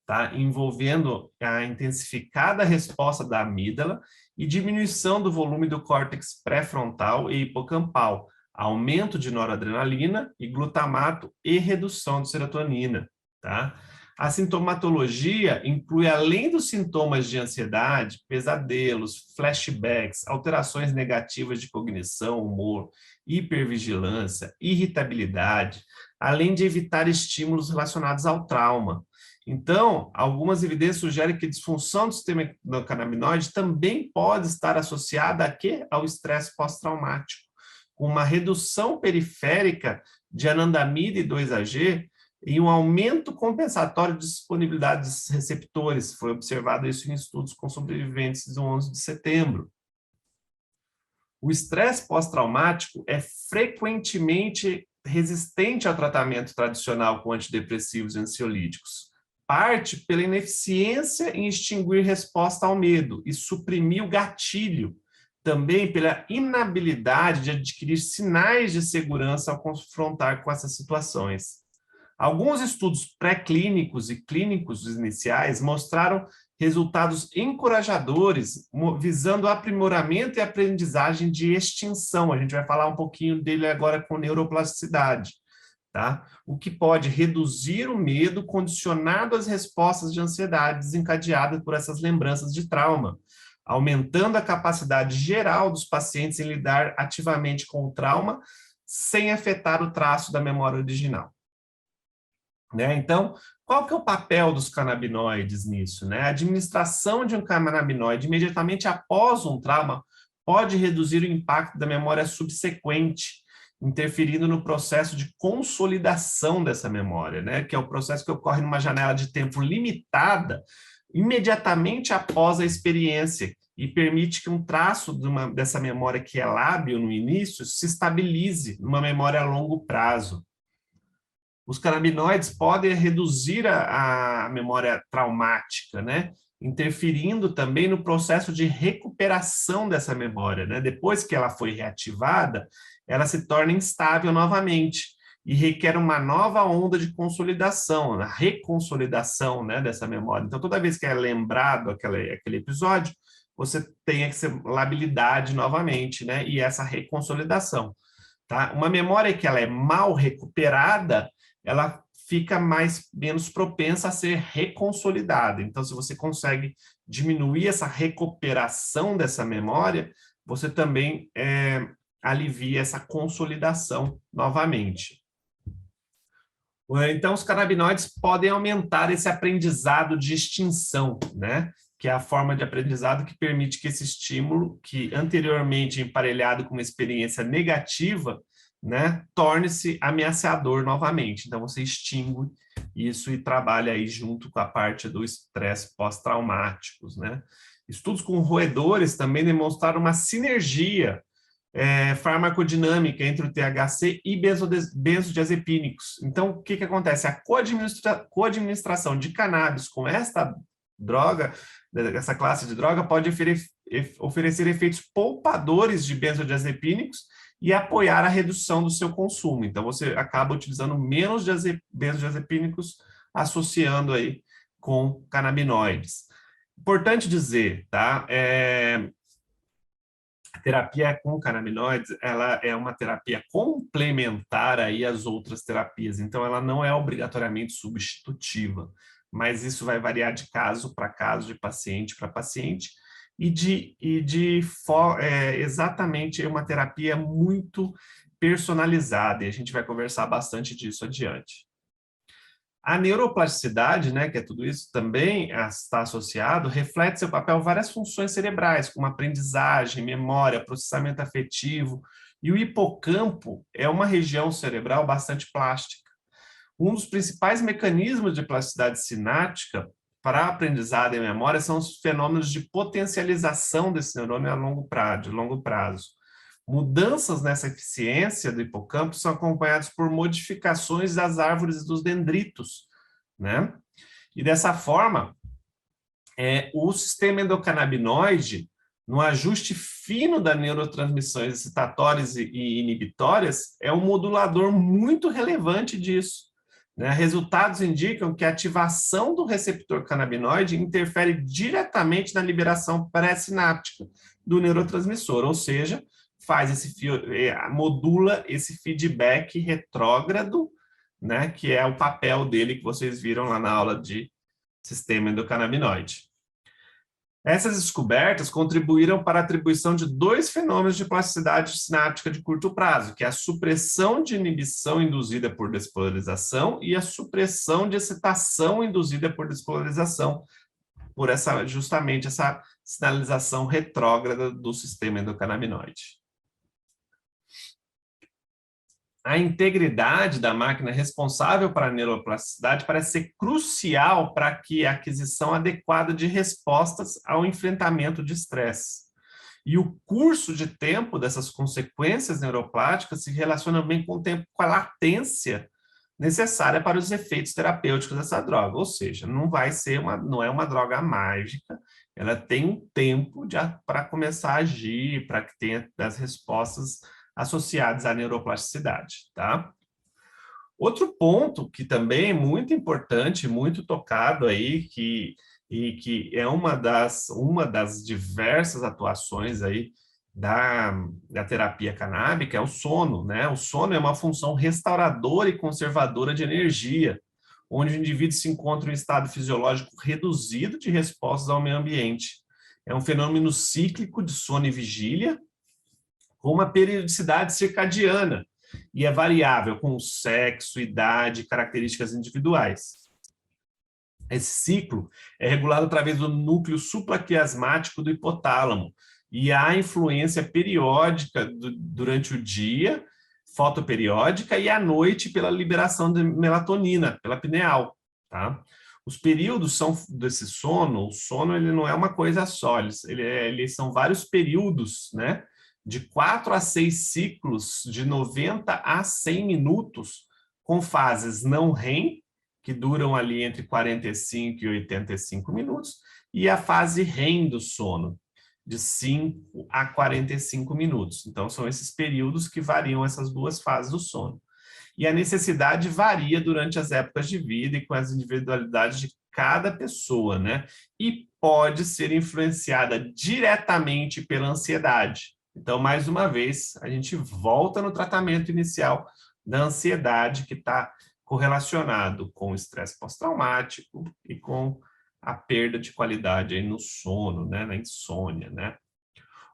tá? Envolvendo a intensificada resposta da amígdala e diminuição do volume do córtex pré-frontal e hipocampal, aumento de noradrenalina e glutamato e redução de serotonina, tá? A sintomatologia inclui, além dos sintomas de ansiedade, pesadelos, flashbacks, alterações negativas de cognição, humor, hipervigilância, irritabilidade, além de evitar estímulos relacionados ao trauma. Então, algumas evidências sugerem que a disfunção do sistema endocannabinoide também pode estar associada a quê? Ao estresse pós-traumático, com uma redução periférica de anandamida e 2-AG e um aumento compensatório de disponibilidade dos receptores. Foi observado isso em estudos com sobreviventes do 11 de setembro. O estresse pós-traumático é frequentemente resistente ao tratamento tradicional com antidepressivos e ansiolíticos. Parte pela ineficiência em extinguir resposta ao medo e suprimir o gatilho, também pela inabilidade de adquirir sinais de segurança ao confrontar com essas situações. Alguns estudos pré-clínicos e clínicos iniciais mostraram resultados encorajadores, visando o aprimoramento e aprendizagem de extinção. A gente vai falar um pouquinho dele agora com neuroplasticidade, tá? O que pode reduzir o medo condicionado às respostas de ansiedade desencadeadas por essas lembranças de trauma, aumentando a capacidade geral dos pacientes em lidar ativamente com o trauma, sem afetar o traço da memória original. Né? Então, qual que é o papel dos canabinoides nisso? Né? A administração de um canabinoide imediatamente após um trauma pode reduzir o impacto da memória subsequente, interferindo no processo de consolidação dessa memória, né? Que é o processo que ocorre numa janela de tempo limitada, imediatamente após a experiência, e permite que um traço dessa memória que é lábil no início se estabilize numa memória a longo prazo. Os canabinoides podem reduzir a memória traumática, né? Interferindo também no processo de recuperação dessa memória, né? Depois que ela foi reativada, ela se torna instável novamente e requer uma nova onda de consolidação, a reconsolidação, né, dessa memória. Então, toda vez que é lembrado aquele episódio, você tem essa labilidade novamente, né? E essa reconsolidação, tá? Uma memória que ela é mal recuperada, ela fica menos propensa a ser reconsolidada. Então, se você consegue diminuir essa recuperação dessa memória, você também alivia essa consolidação novamente. Então, os canabinoides podem aumentar esse aprendizado de extinção, né? Que é a forma de aprendizado que permite que esse estímulo, que anteriormente emparelhado com uma experiência negativa, né, torne-se ameaçador novamente. Então, você extingue isso e trabalha aí junto com a parte do estresse pós-traumáticos, né? Estudos com roedores também demonstraram uma sinergia farmacodinâmica entre o THC e benzodiazepínicos. Então, o que acontece? A coadministração de cannabis com esta droga, essa classe de droga, pode oferecer efeitos poupadores de benzodiazepínicos e apoiar a redução do seu consumo. Então, você acaba utilizando menos benzodiazepínicos associando aí com canabinoides. Importante dizer, tá? A terapia com canabinoides, ela é uma terapia complementar aí às outras terapias, então ela não é obrigatoriamente substitutiva, mas isso vai variar de caso para caso, de paciente para paciente, exatamente uma terapia muito personalizada, e a gente vai conversar bastante disso adiante. A neuroplasticidade, né, que é tudo isso também está associado, reflete seu papel em várias funções cerebrais, como aprendizagem, memória, processamento afetivo, e o hipocampo é uma região cerebral bastante plástica. Um dos principais mecanismos de plasticidade sináptica para a aprendizado e memória são os fenômenos de potencialização desse neurônio a longo prazo. Mudanças nessa eficiência do hipocampo são acompanhadas por modificações das árvores dos dendritos, né? E dessa forma, o sistema endocannabinoide, no ajuste fino das neurotransmissões excitatórias e inibitórias, é um modulador muito relevante disso, né? Resultados indicam que a ativação do receptor canabinoide interfere diretamente na liberação pré-sináptica do neurotransmissor, ou seja, modula esse feedback retrógrado, né, que é o papel dele que vocês viram lá na aula de sistema endocannabinoide. Essas descobertas contribuíram para a atribuição de dois fenômenos de plasticidade sináptica de curto prazo, que é a supressão de inibição induzida por despolarização e a supressão de excitação induzida por despolarização, por justamente essa sinalização retrógrada do sistema endocannabinoide. A integridade da máquina responsável para a neuroplasticidade parece ser crucial para que a aquisição adequada de respostas ao enfrentamento de estresse. E o curso de tempo dessas consequências neuroplásticas se relaciona bem com o tempo, com a latência necessária para os efeitos terapêuticos dessa droga. Ou seja, não é uma droga mágica, ela tem um tempo para começar a agir, para que tenha as respostas associados à neuroplasticidade, tá? Outro ponto que também é muito importante, muito tocado aí, que é uma das diversas atuações aí da terapia canábica, é o sono, né? O sono é uma função restauradora e conservadora de energia, onde o indivíduo se encontra em um estado fisiológico reduzido de respostas ao meio ambiente. É um fenômeno cíclico de sono e vigília, com uma periodicidade circadiana, e é variável com sexo, idade, características individuais. Esse ciclo é regulado através do núcleo supraquiasmático do hipotálamo, e há influência periódica durante o dia, fotoperiódica, e à noite pela liberação de melatonina, pela pineal, tá? Os períodos desse sono, o sono ele não é uma coisa só, eles são vários períodos, né? De 4 a 6 ciclos de 90 a 100 minutos, com fases não REM, que duram ali entre 45 e 85 minutos, e a fase REM do sono, de 5 a 45 minutos. Então, são esses períodos que variam essas duas fases do sono. E a necessidade varia durante as épocas de vida e com as individualidades de cada pessoa, né? E pode ser influenciada diretamente pela ansiedade. Então, mais uma vez, a gente volta no tratamento inicial da ansiedade, que está correlacionado com o estresse pós-traumático e com a perda de qualidade aí no sono, né, na insônia, né?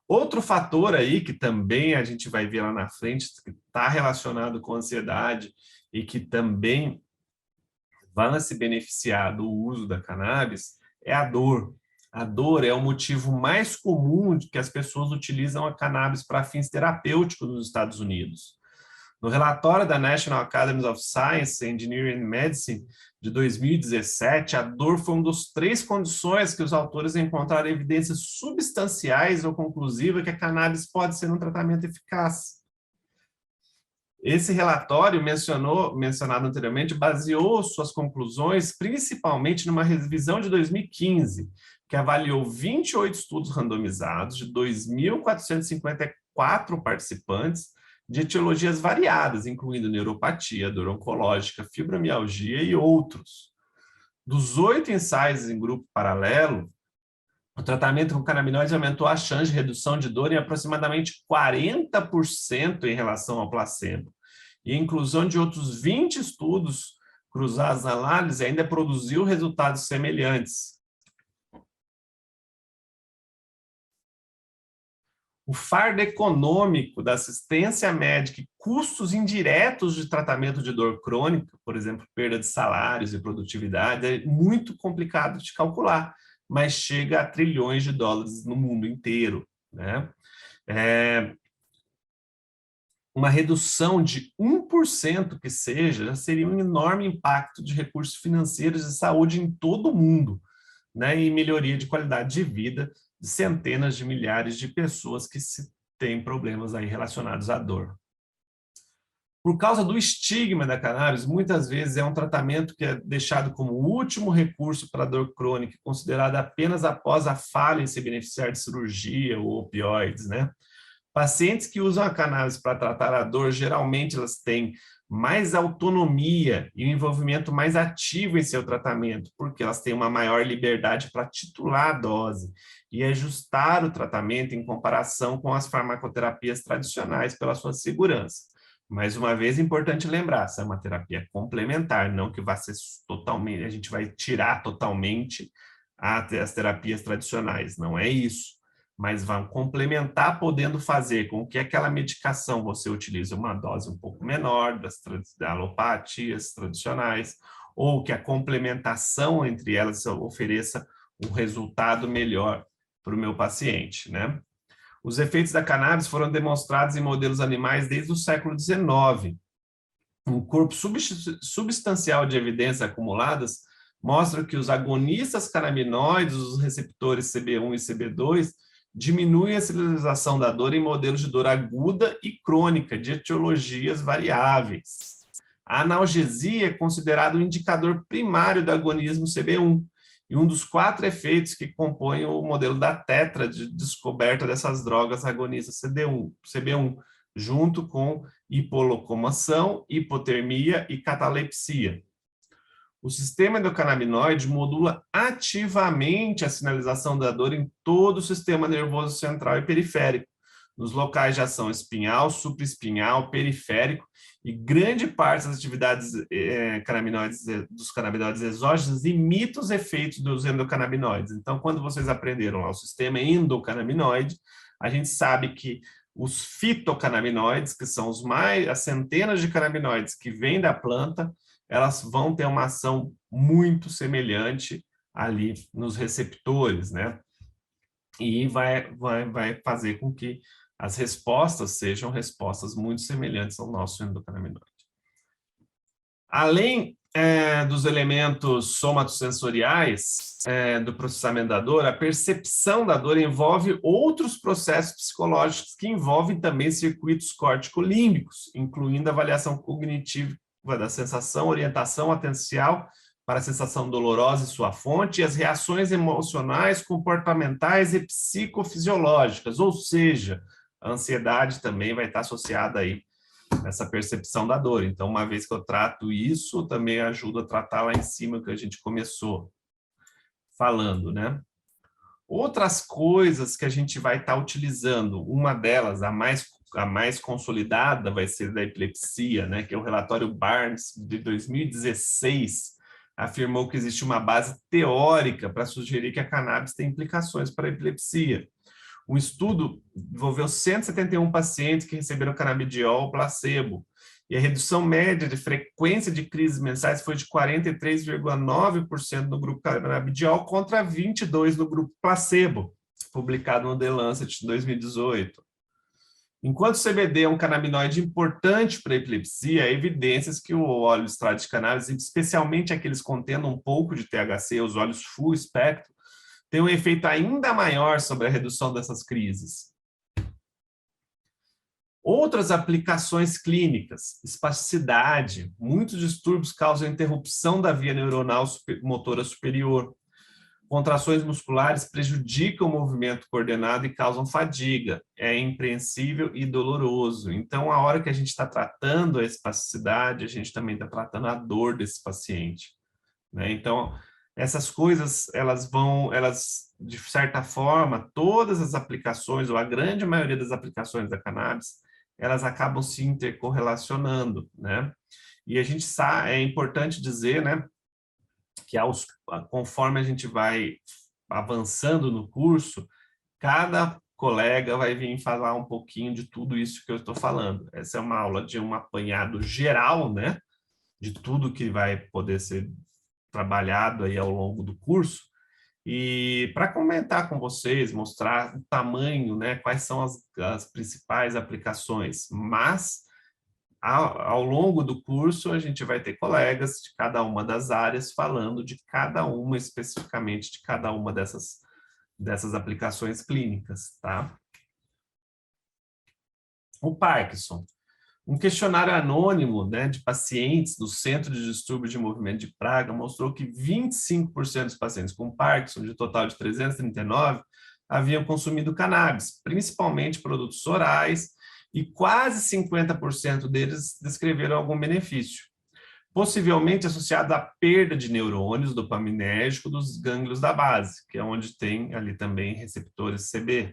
Outro fator aí que também a gente vai ver lá na frente, que está relacionado com a ansiedade e que também vai se beneficiar do uso da cannabis, é a dor. A dor é o motivo mais comum de que as pessoas utilizam a cannabis para fins terapêuticos nos Estados Unidos. No relatório da National Academy of Science, Engineering and Medicine, de 2017, a dor foi uma das 3 condições que os autores encontraram evidências substanciais ou conclusivas que a cannabis pode ser um tratamento eficaz. Esse relatório, mencionado anteriormente, baseou suas conclusões principalmente numa revisão de 2015, que avaliou 28 estudos randomizados de 2.454 participantes de etiologias variadas, incluindo neuropatia, dor oncológica, fibromialgia e outros. Dos 8 ensaios em grupo paralelo, o tratamento com canabinoides aumentou a chance de redução de dor em aproximadamente 40% em relação ao placebo. E a inclusão de outros 20 estudos cruzados na análise ainda produziu resultados semelhantes. O fardo econômico da assistência médica e custos indiretos de tratamento de dor crônica, por exemplo, perda de salários e produtividade, é muito complicado de calcular, mas chega a trilhões de dólares no mundo inteiro, né? Uma redução de 1% que seja, já seria um enorme impacto de recursos financeiros e saúde em todo o mundo, né? E melhoria de qualidade de vida de centenas de milhares de pessoas que têm problemas aí relacionados à dor. Por causa do estigma da cannabis, muitas vezes é um tratamento que é deixado como último recurso para a dor crônica, considerado apenas após a falha em se beneficiar de cirurgia ou opioides, né? Pacientes que usam a cannabis para tratar a dor, geralmente elas têm mais autonomia e um envolvimento mais ativo em seu tratamento, porque elas têm uma maior liberdade para titular a dose e ajustar o tratamento em comparação com as farmacoterapias tradicionais pela sua segurança. Mais uma vez, é importante lembrar, essa é uma terapia complementar, não que vai ser totalmente, a gente vai tirar totalmente as terapias tradicionais, não é isso. Mas vão complementar, podendo fazer com que aquela medicação você utilize uma dose um pouco menor das alopatias tradicionais, ou que a complementação entre elas ofereça um resultado melhor para o meu paciente, né? Os efeitos da cannabis foram demonstrados em modelos animais desde o século XIX. Um corpo substancial de evidências acumuladas mostra que os agonistas canabinoides, os receptores CB1 e CB2, diminui a sinalização da dor em modelos de dor aguda e crônica, de etiologias variáveis. A analgesia é considerado um indicador primário do agonismo CB1, e um dos 4 efeitos que compõem o modelo da tetra de descoberta dessas drogas agonistas CB1, junto com hipolocomoção, hipotermia e catalepsia. O sistema endocannabinoide modula ativamente a sinalização da dor em todo o sistema nervoso central e periférico, nos locais de ação espinhal, supraespinhal, periférico, e grande parte das atividades dos canabinoides exógenos imita os efeitos dos endocannabinoides. Então, quando vocês aprenderam lá o sistema endocannabinoide, a gente sabe que os fitocannabinoides, que são as centenas de canabinoides que vêm da planta, elas vão ter uma ação muito semelhante ali nos receptores, né? E vai fazer com que as respostas sejam respostas muito semelhantes ao nosso endocannabinoide. Além dos elementos somatosensoriais do processamento da dor, a percepção da dor envolve outros processos psicológicos que envolvem também circuitos córtico-límbicos, incluindo a avaliação cognitiva da sensação, orientação atencial para a sensação dolorosa e sua fonte, e as reações emocionais, comportamentais e psicofisiológicas, ou seja, a ansiedade também vai estar associada aí nessa percepção da dor. Então, uma vez que eu trato isso, também ajuda a tratar lá em cima que a gente começou falando, né? Outras coisas que a gente vai estar utilizando, uma delas, a mais consolidada, vai ser da epilepsia, né? Que é o relatório Barnes, de 2016, afirmou que existe uma base teórica para sugerir que a cannabis tem implicações para a epilepsia. Um estudo envolveu 171 pacientes que receberam canabidiol placebo, e a redução média de frequência de crises mensais foi de 43,9% no grupo canabidiol contra 22% no grupo placebo, publicado no The Lancet em 2018. Enquanto o CBD é um canabinoide importante para a epilepsia, há evidências que o óleo extrato de cannabis, especialmente aqueles contendo um pouco de THC, os óleos full espectro, tem um efeito ainda maior sobre a redução dessas crises. Outras aplicações clínicas, espasticidade, muitos distúrbios causam interrupção da via neuronal motora superior. Contrações musculares prejudicam o movimento coordenado e causam fadiga. É impreensível e doloroso. Então, a hora que a gente está tratando a espasticidade, a gente também está tratando a dor desse paciente, né? Então, essas coisas, elas, de certa forma, todas as aplicações, ou a grande maioria das aplicações da cannabis, elas acabam se intercorrelacionando, né? E a gente sabe, é importante dizer, né, que conforme a gente vai avançando no curso, cada colega vai vir falar um pouquinho de tudo isso que eu estou falando. Essa é uma aula de um apanhado geral, né, de tudo que vai poder ser trabalhado aí ao longo do curso, e para comentar com vocês, mostrar o tamanho, né, quais são as principais aplicações, mas ao longo do curso a gente vai ter colegas de cada uma das áreas falando de cada uma, especificamente de cada uma dessas aplicações clínicas, tá? O Parkinson. Um questionário anônimo, né, de pacientes do Centro de Distúrbio de Movimento de Praga mostrou que 25% dos pacientes com Parkinson, de total de 339, haviam consumido cannabis, principalmente produtos orais, e quase 50% deles descreveram algum benefício, possivelmente associado à perda de neurônios dopaminérgico dos gânglios da base, que é onde tem ali também receptores CB.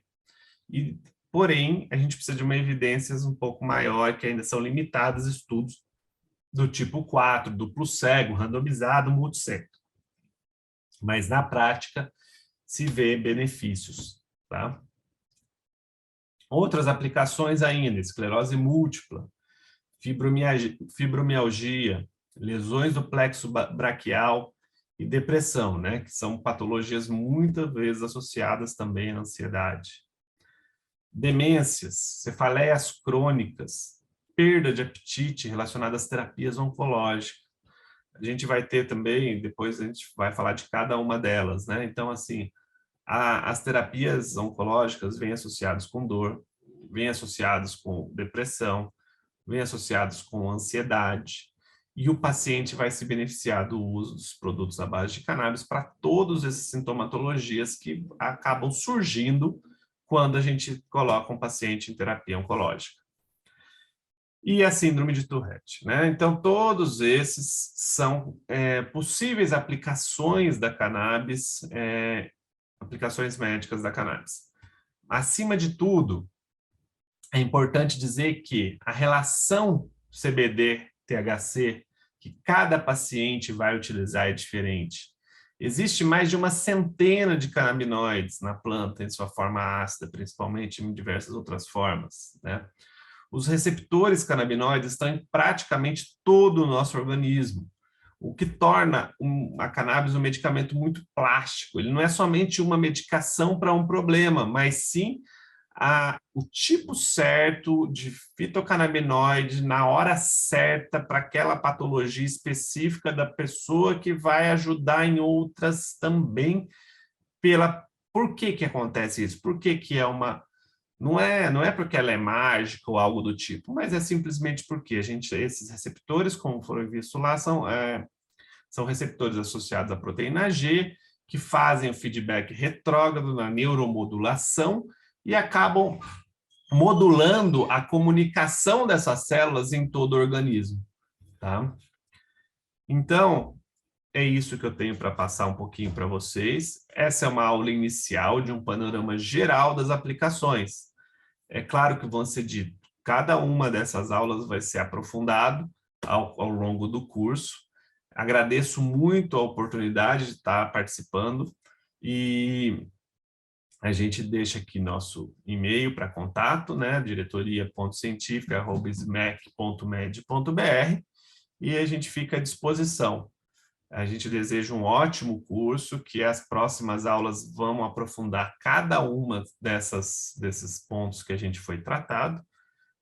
Porém, a gente precisa de uma evidências um pouco maior, que ainda são limitados estudos do tipo 4, duplo cego, randomizado, multicego. Mas, na prática, se vê benefícios, tá? Outras aplicações ainda, esclerose múltipla, fibromialgia, lesões do plexo braquial e depressão, né? Que são patologias muitas vezes associadas também à ansiedade. Demências, cefaleias crônicas, perda de apetite relacionada às terapias oncológicas. A gente vai ter também, depois a gente vai falar de cada uma delas, né? Então, assim, as terapias oncológicas vêm associadas com dor, vêm associadas com depressão, vêm associadas com ansiedade, e o paciente vai se beneficiar do uso dos produtos à base de cannabis para todas essas sintomatologias que acabam surgindo quando a gente coloca um paciente em terapia oncológica. E a síndrome de Tourette, né? Então, todos esses são possíveis aplicações da cannabis, aplicações médicas da cannabis. Acima de tudo, é importante dizer que a relação CBD-THC que cada paciente vai utilizar é diferente. Existe mais de uma centena de canabinoides na planta, em sua forma ácida, principalmente em diversas outras formas, né? Os receptores canabinoides estão em praticamente todo o nosso organismo, o que torna a cannabis um medicamento muito plástico. Ele não é somente uma medicação para um problema, mas sim o tipo certo de fitocannabinoide na hora certa para aquela patologia específica da pessoa, que vai ajudar em outras também. Por que acontece isso? Por que é uma... Não é porque ela é mágica ou algo do tipo, mas é simplesmente porque esses receptores, como foram vistos lá, são receptores associados à proteína G, que fazem o feedback retrógrado na neuromodulação e acabam modulando a comunicação dessas células em todo o organismo, tá? Então, é isso que eu tenho para passar um pouquinho para vocês. Essa é uma aula inicial de um panorama geral das aplicações. É claro que vão ser dito, cada uma dessas aulas vai ser aprofundado ao longo do curso. Agradeço muito a oportunidade de estar participando e a gente deixa aqui nosso e-mail para contato, né? diretoria.cientifica@smec.med.br, e a gente fica à disposição. A gente deseja um ótimo curso, que as próximas aulas vão aprofundar cada uma desses pontos que a gente foi tratado,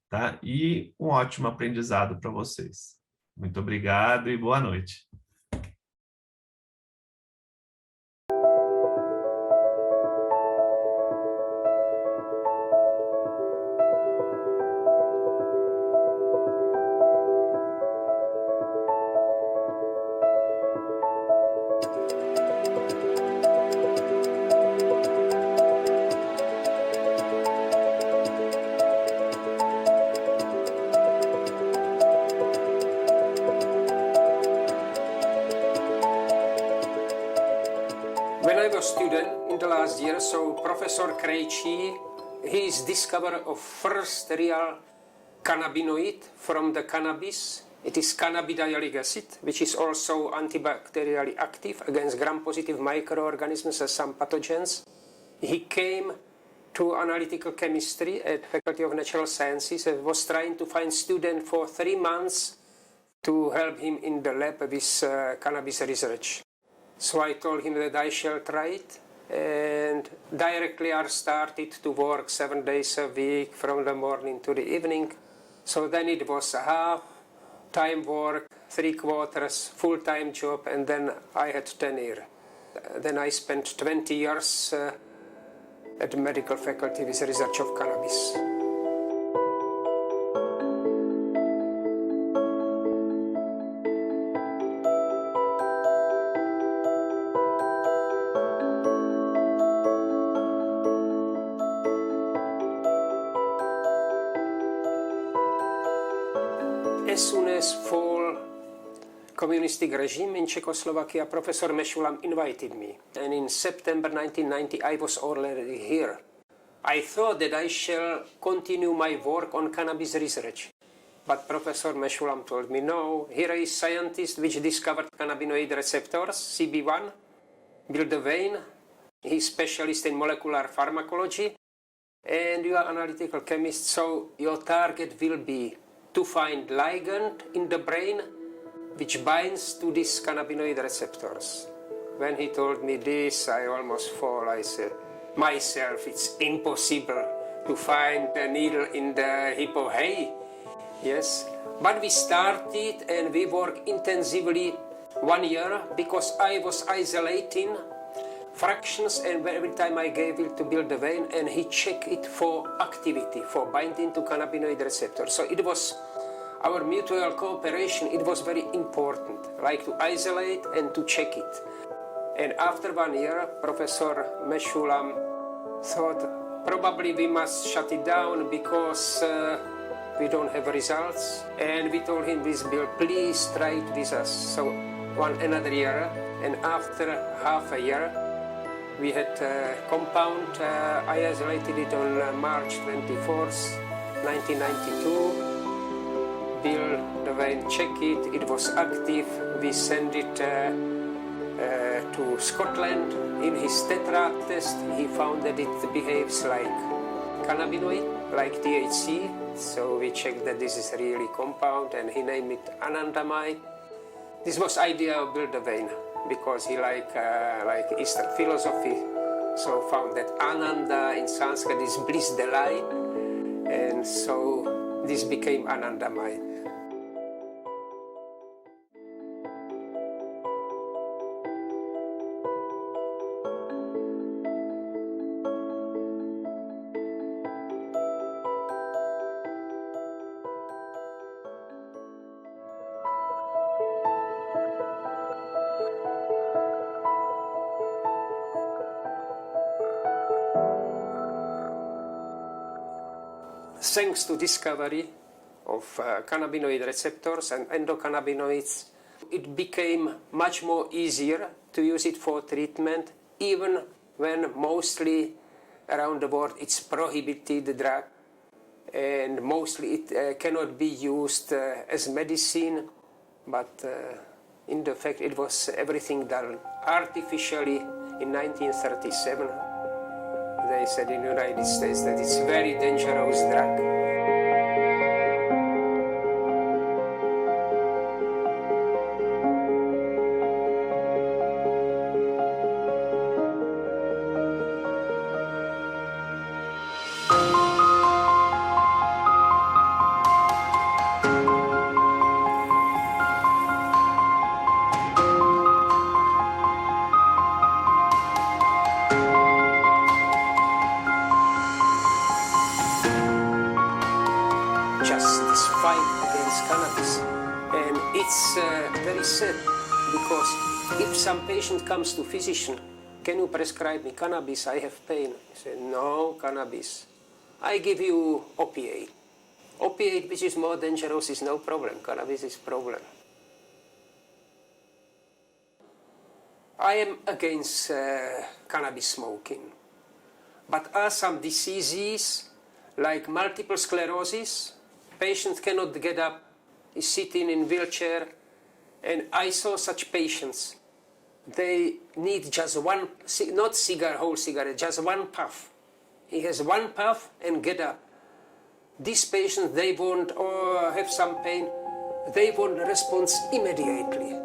tá? E um ótimo aprendizado para vocês. Muito obrigado e boa noite. When I was student in the last year, so Professor Krejci, he's discovered of first real cannabinoid from the cannabis. It is cannabidiolic acid, which is also antibacterially active against gram-positive microorganisms and some pathogens. He came to analytical chemistry at Faculty of Natural Sciences. I was trying to find student for 3 months to help him in the lab with cannabis research. So I told him that I shall try it, and directly I started to work 7 days a week from the morning to the evening. So then it was a half-time work, 3/4 full-time job, and then I had tenure. Then I spent 20 years at the medical faculty with research of cannabis. As soon as fall communistic regime in Czechoslovakia, Professor Meshulam invited me. And in September 1990, I was already here. I thought that I shall continue my work on cannabis research. But Professor Meshulam told me, no, here is a scientist which discovered cannabinoid receptors, CB1, Bill Devane. He's specialist in molecular pharmacology. And you are analytical chemist, so your target will be to find ligand in the brain which binds to these cannabinoid receptors. When he told me this, I almost fall. I said, myself, it's impossible to find a needle in the hippo hay. Yes, but we started and we worked intensively 1 year because I was isolating fractions, and every time I gave it to Bill Devane, and he checked it for activity, for binding to cannabinoid receptors. So it was our mutual cooperation, it was very important, like to isolate and to check it. And after 1 year, Professor Meshulam thought probably we must shut it down because we don't have results. And we told him, with Bill, please try it with us. So another year, and after half a year, we had a compound. I isolated it on March 24th, 1992. Bill Devane checked it, it was active. We sent it to Scotland. In his tetra test, he found that it behaves like cannabinoid, like THC. So we checked that this is really compound, and he named it anandamide. This was idea of Bill Devane, because he like Eastern philosophy, so found that Ananda in Sanskrit is bliss, delight, and so this became Anandamide. Thanks to discovery of cannabinoid receptors and endocannabinoids, it became much more easier to use it for treatment, even when mostly around the world it's prohibited drug, and mostly it cannot be used as medicine, but in the fact it was everything done artificially in 1937. They said in the United States that it's a very dangerous drug. Very sad, because if some patient comes to physician, can you prescribe me cannabis? I have pain. He said, no cannabis. I give you opiate. Opiate, which is more dangerous, is no problem. Cannabis is problem. I am against cannabis smoking, but are some diseases like multiple sclerosis. Patient cannot get up, is sitting in wheelchair. And I saw such patients. They need just one, not cigar, whole cigarette, just one puff. He has one puff and get up. These patients, they won't have some pain. They won't respond immediately.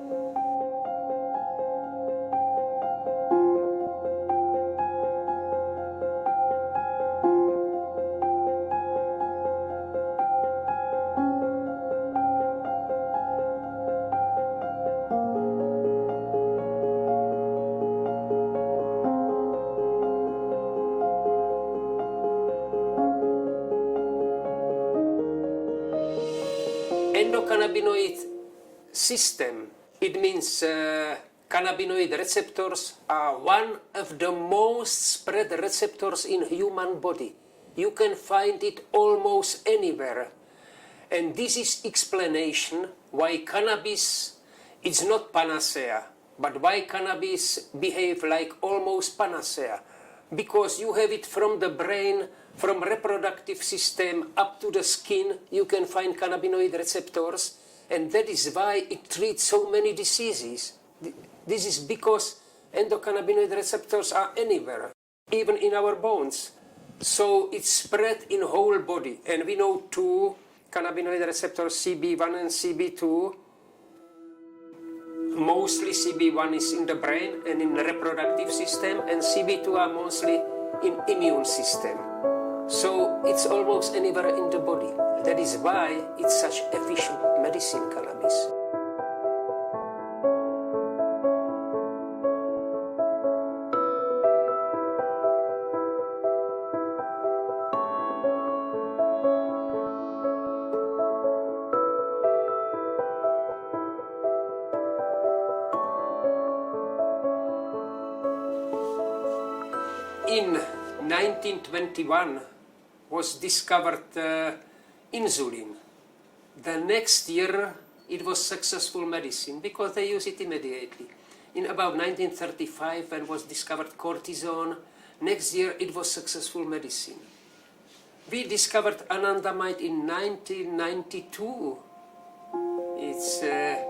Endocannabinoid system, it means cannabinoid receptors are one of the most spread receptors in human body. You can find it almost anywhere. And this is explanation why cannabis is not panacea, but why cannabis behave like almost panacea. Because you have it from the brain, from reproductive system up to the skin, you can find cannabinoid receptors, and that is why it treats so many diseases. This is because endocannabinoid receptors are anywhere, even in our bones. So it's spread in whole body, and we know two cannabinoid receptors, CB1 and CB2. Mostly CB1 is in the brain and in the reproductive system, and CB2 are mostly in immune system. So it's almost anywhere in the body. That is why it's such efficient medicine, cannabis. In 1921 was discovered insulin. The next year it was successful medicine because they use it immediately. In about 1935 when was discovered cortisone, next year it was successful medicine. We discovered anandamide in 1992. It's a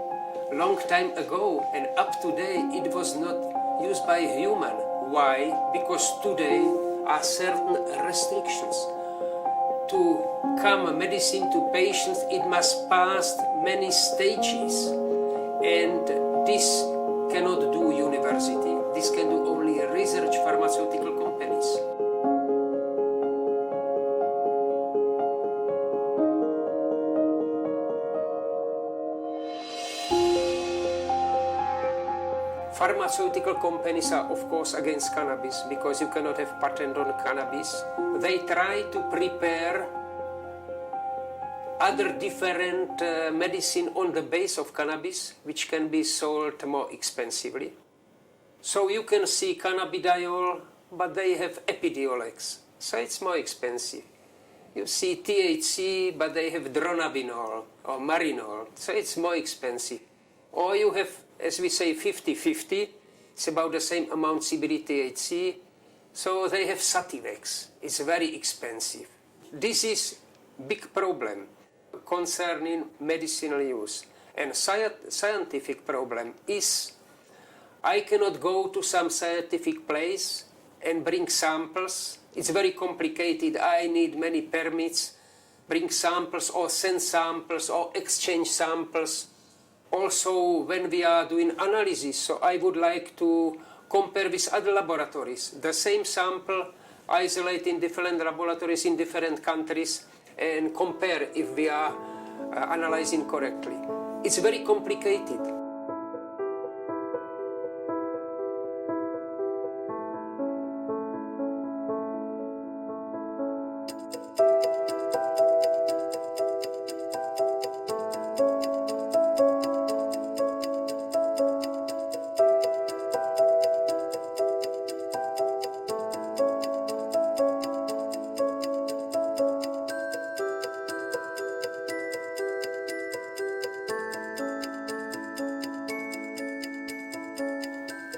long time ago, and up to date it was not used by human. Why? Because today are certain restrictions. To come medicine to patients, it must pass many stages, and this cannot do university. This can do only research pharmaceutical companies. Pharmaceutical companies are, of course, against cannabis because you cannot have patent on cannabis. They try to prepare other different medicine on the base of cannabis, which can be sold more expensively. So you can see cannabidiol, but they have Epidiolex, so it's more expensive. You see THC, but they have dronabinol or marinol, so it's more expensive. Or you have, as we say, 50-50, it's about the same amount CBD THC, so they have Sativex, it's very expensive. This is big problem concerning medicinal use. And scientific problem is, I cannot go to some scientific place and bring samples. It's very complicated, I need many permits, bring samples or send samples or exchange samples. Also, when we are doing analysis, so I would like to compare with other laboratories. The same sample, isolate in different laboratories in different countries, and compare if we are analyzing correctly. It's very complicated.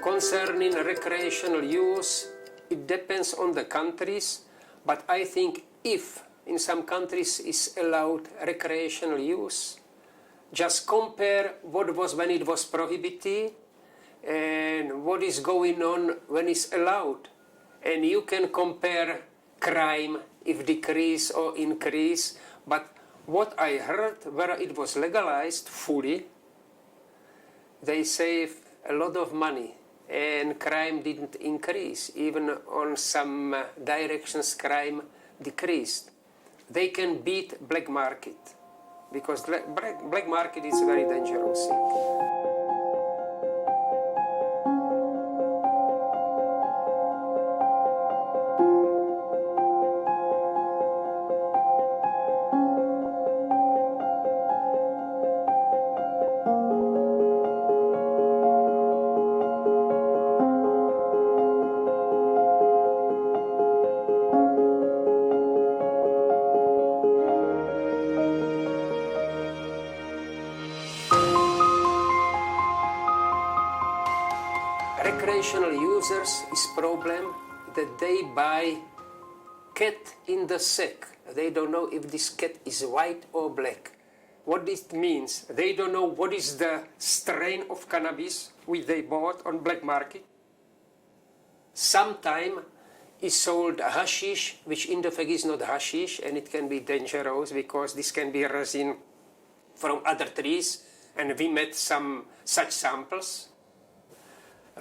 Concerning recreational use, it depends on the countries, but I think if in some countries is allowed recreational use, just compare what was when it was prohibited and what is going on when it's allowed. And you can compare crime if decrease or increase, but what I heard, where it was legalized fully, they save a lot of money and crime didn't increase. Even on some directions, crime decreased. They can beat black market because black market is a very dangerous thing. Recreational users is problem that they buy cat in the sack. They don't know if this cat is white or black. What this means, they don't know what is the strain of cannabis which they bought on black market. Sometime is sold hashish, which in the fact is not hashish, and it can be dangerous because this can be resin from other trees, and we met some such samples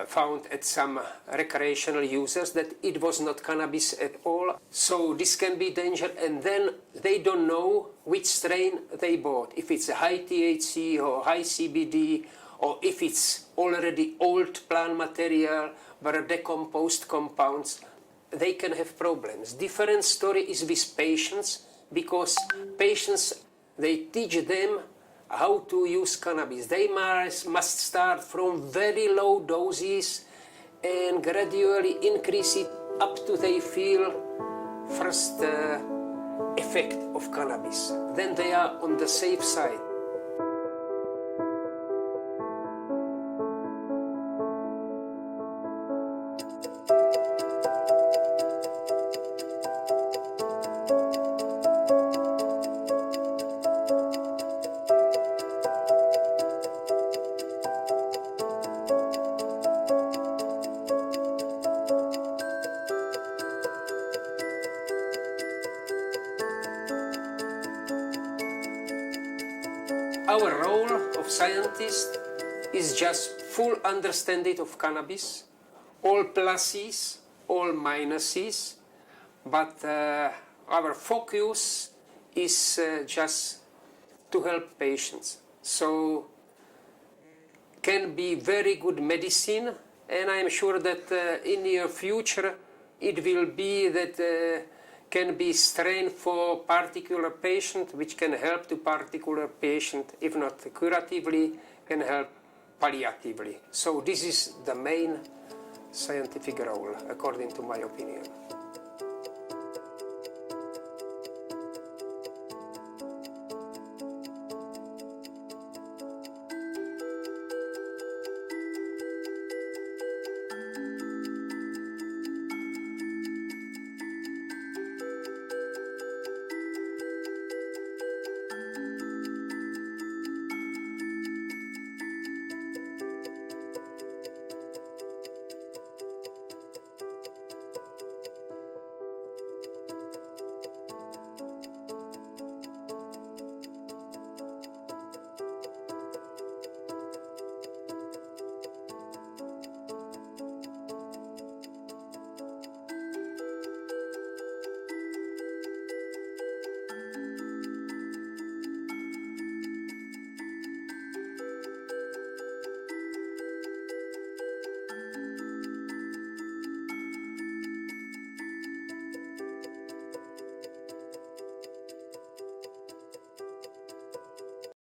found at some recreational users that it was not cannabis at all. So this can be dangerous, and then they don't know which strain they bought, if it's a high THC or high CBD, or if it's already old plant material or decomposed compounds. They can have problems. Different story is with patients, because patients, they teach them how to use cannabis. They must start from very low doses and gradually increase it up to they feel first effect of cannabis. Then they are on the safe side. Our role of scientists is just full understanding of cannabis, all pluses, all minuses, but our focus is just to help patients. So can be very good medicine, and I'm sure that in the future it will be that can be strain for particular patient, which can help to particular patient, if not curatively, can help palliatively. So this is the main scientific role, according to my opinion.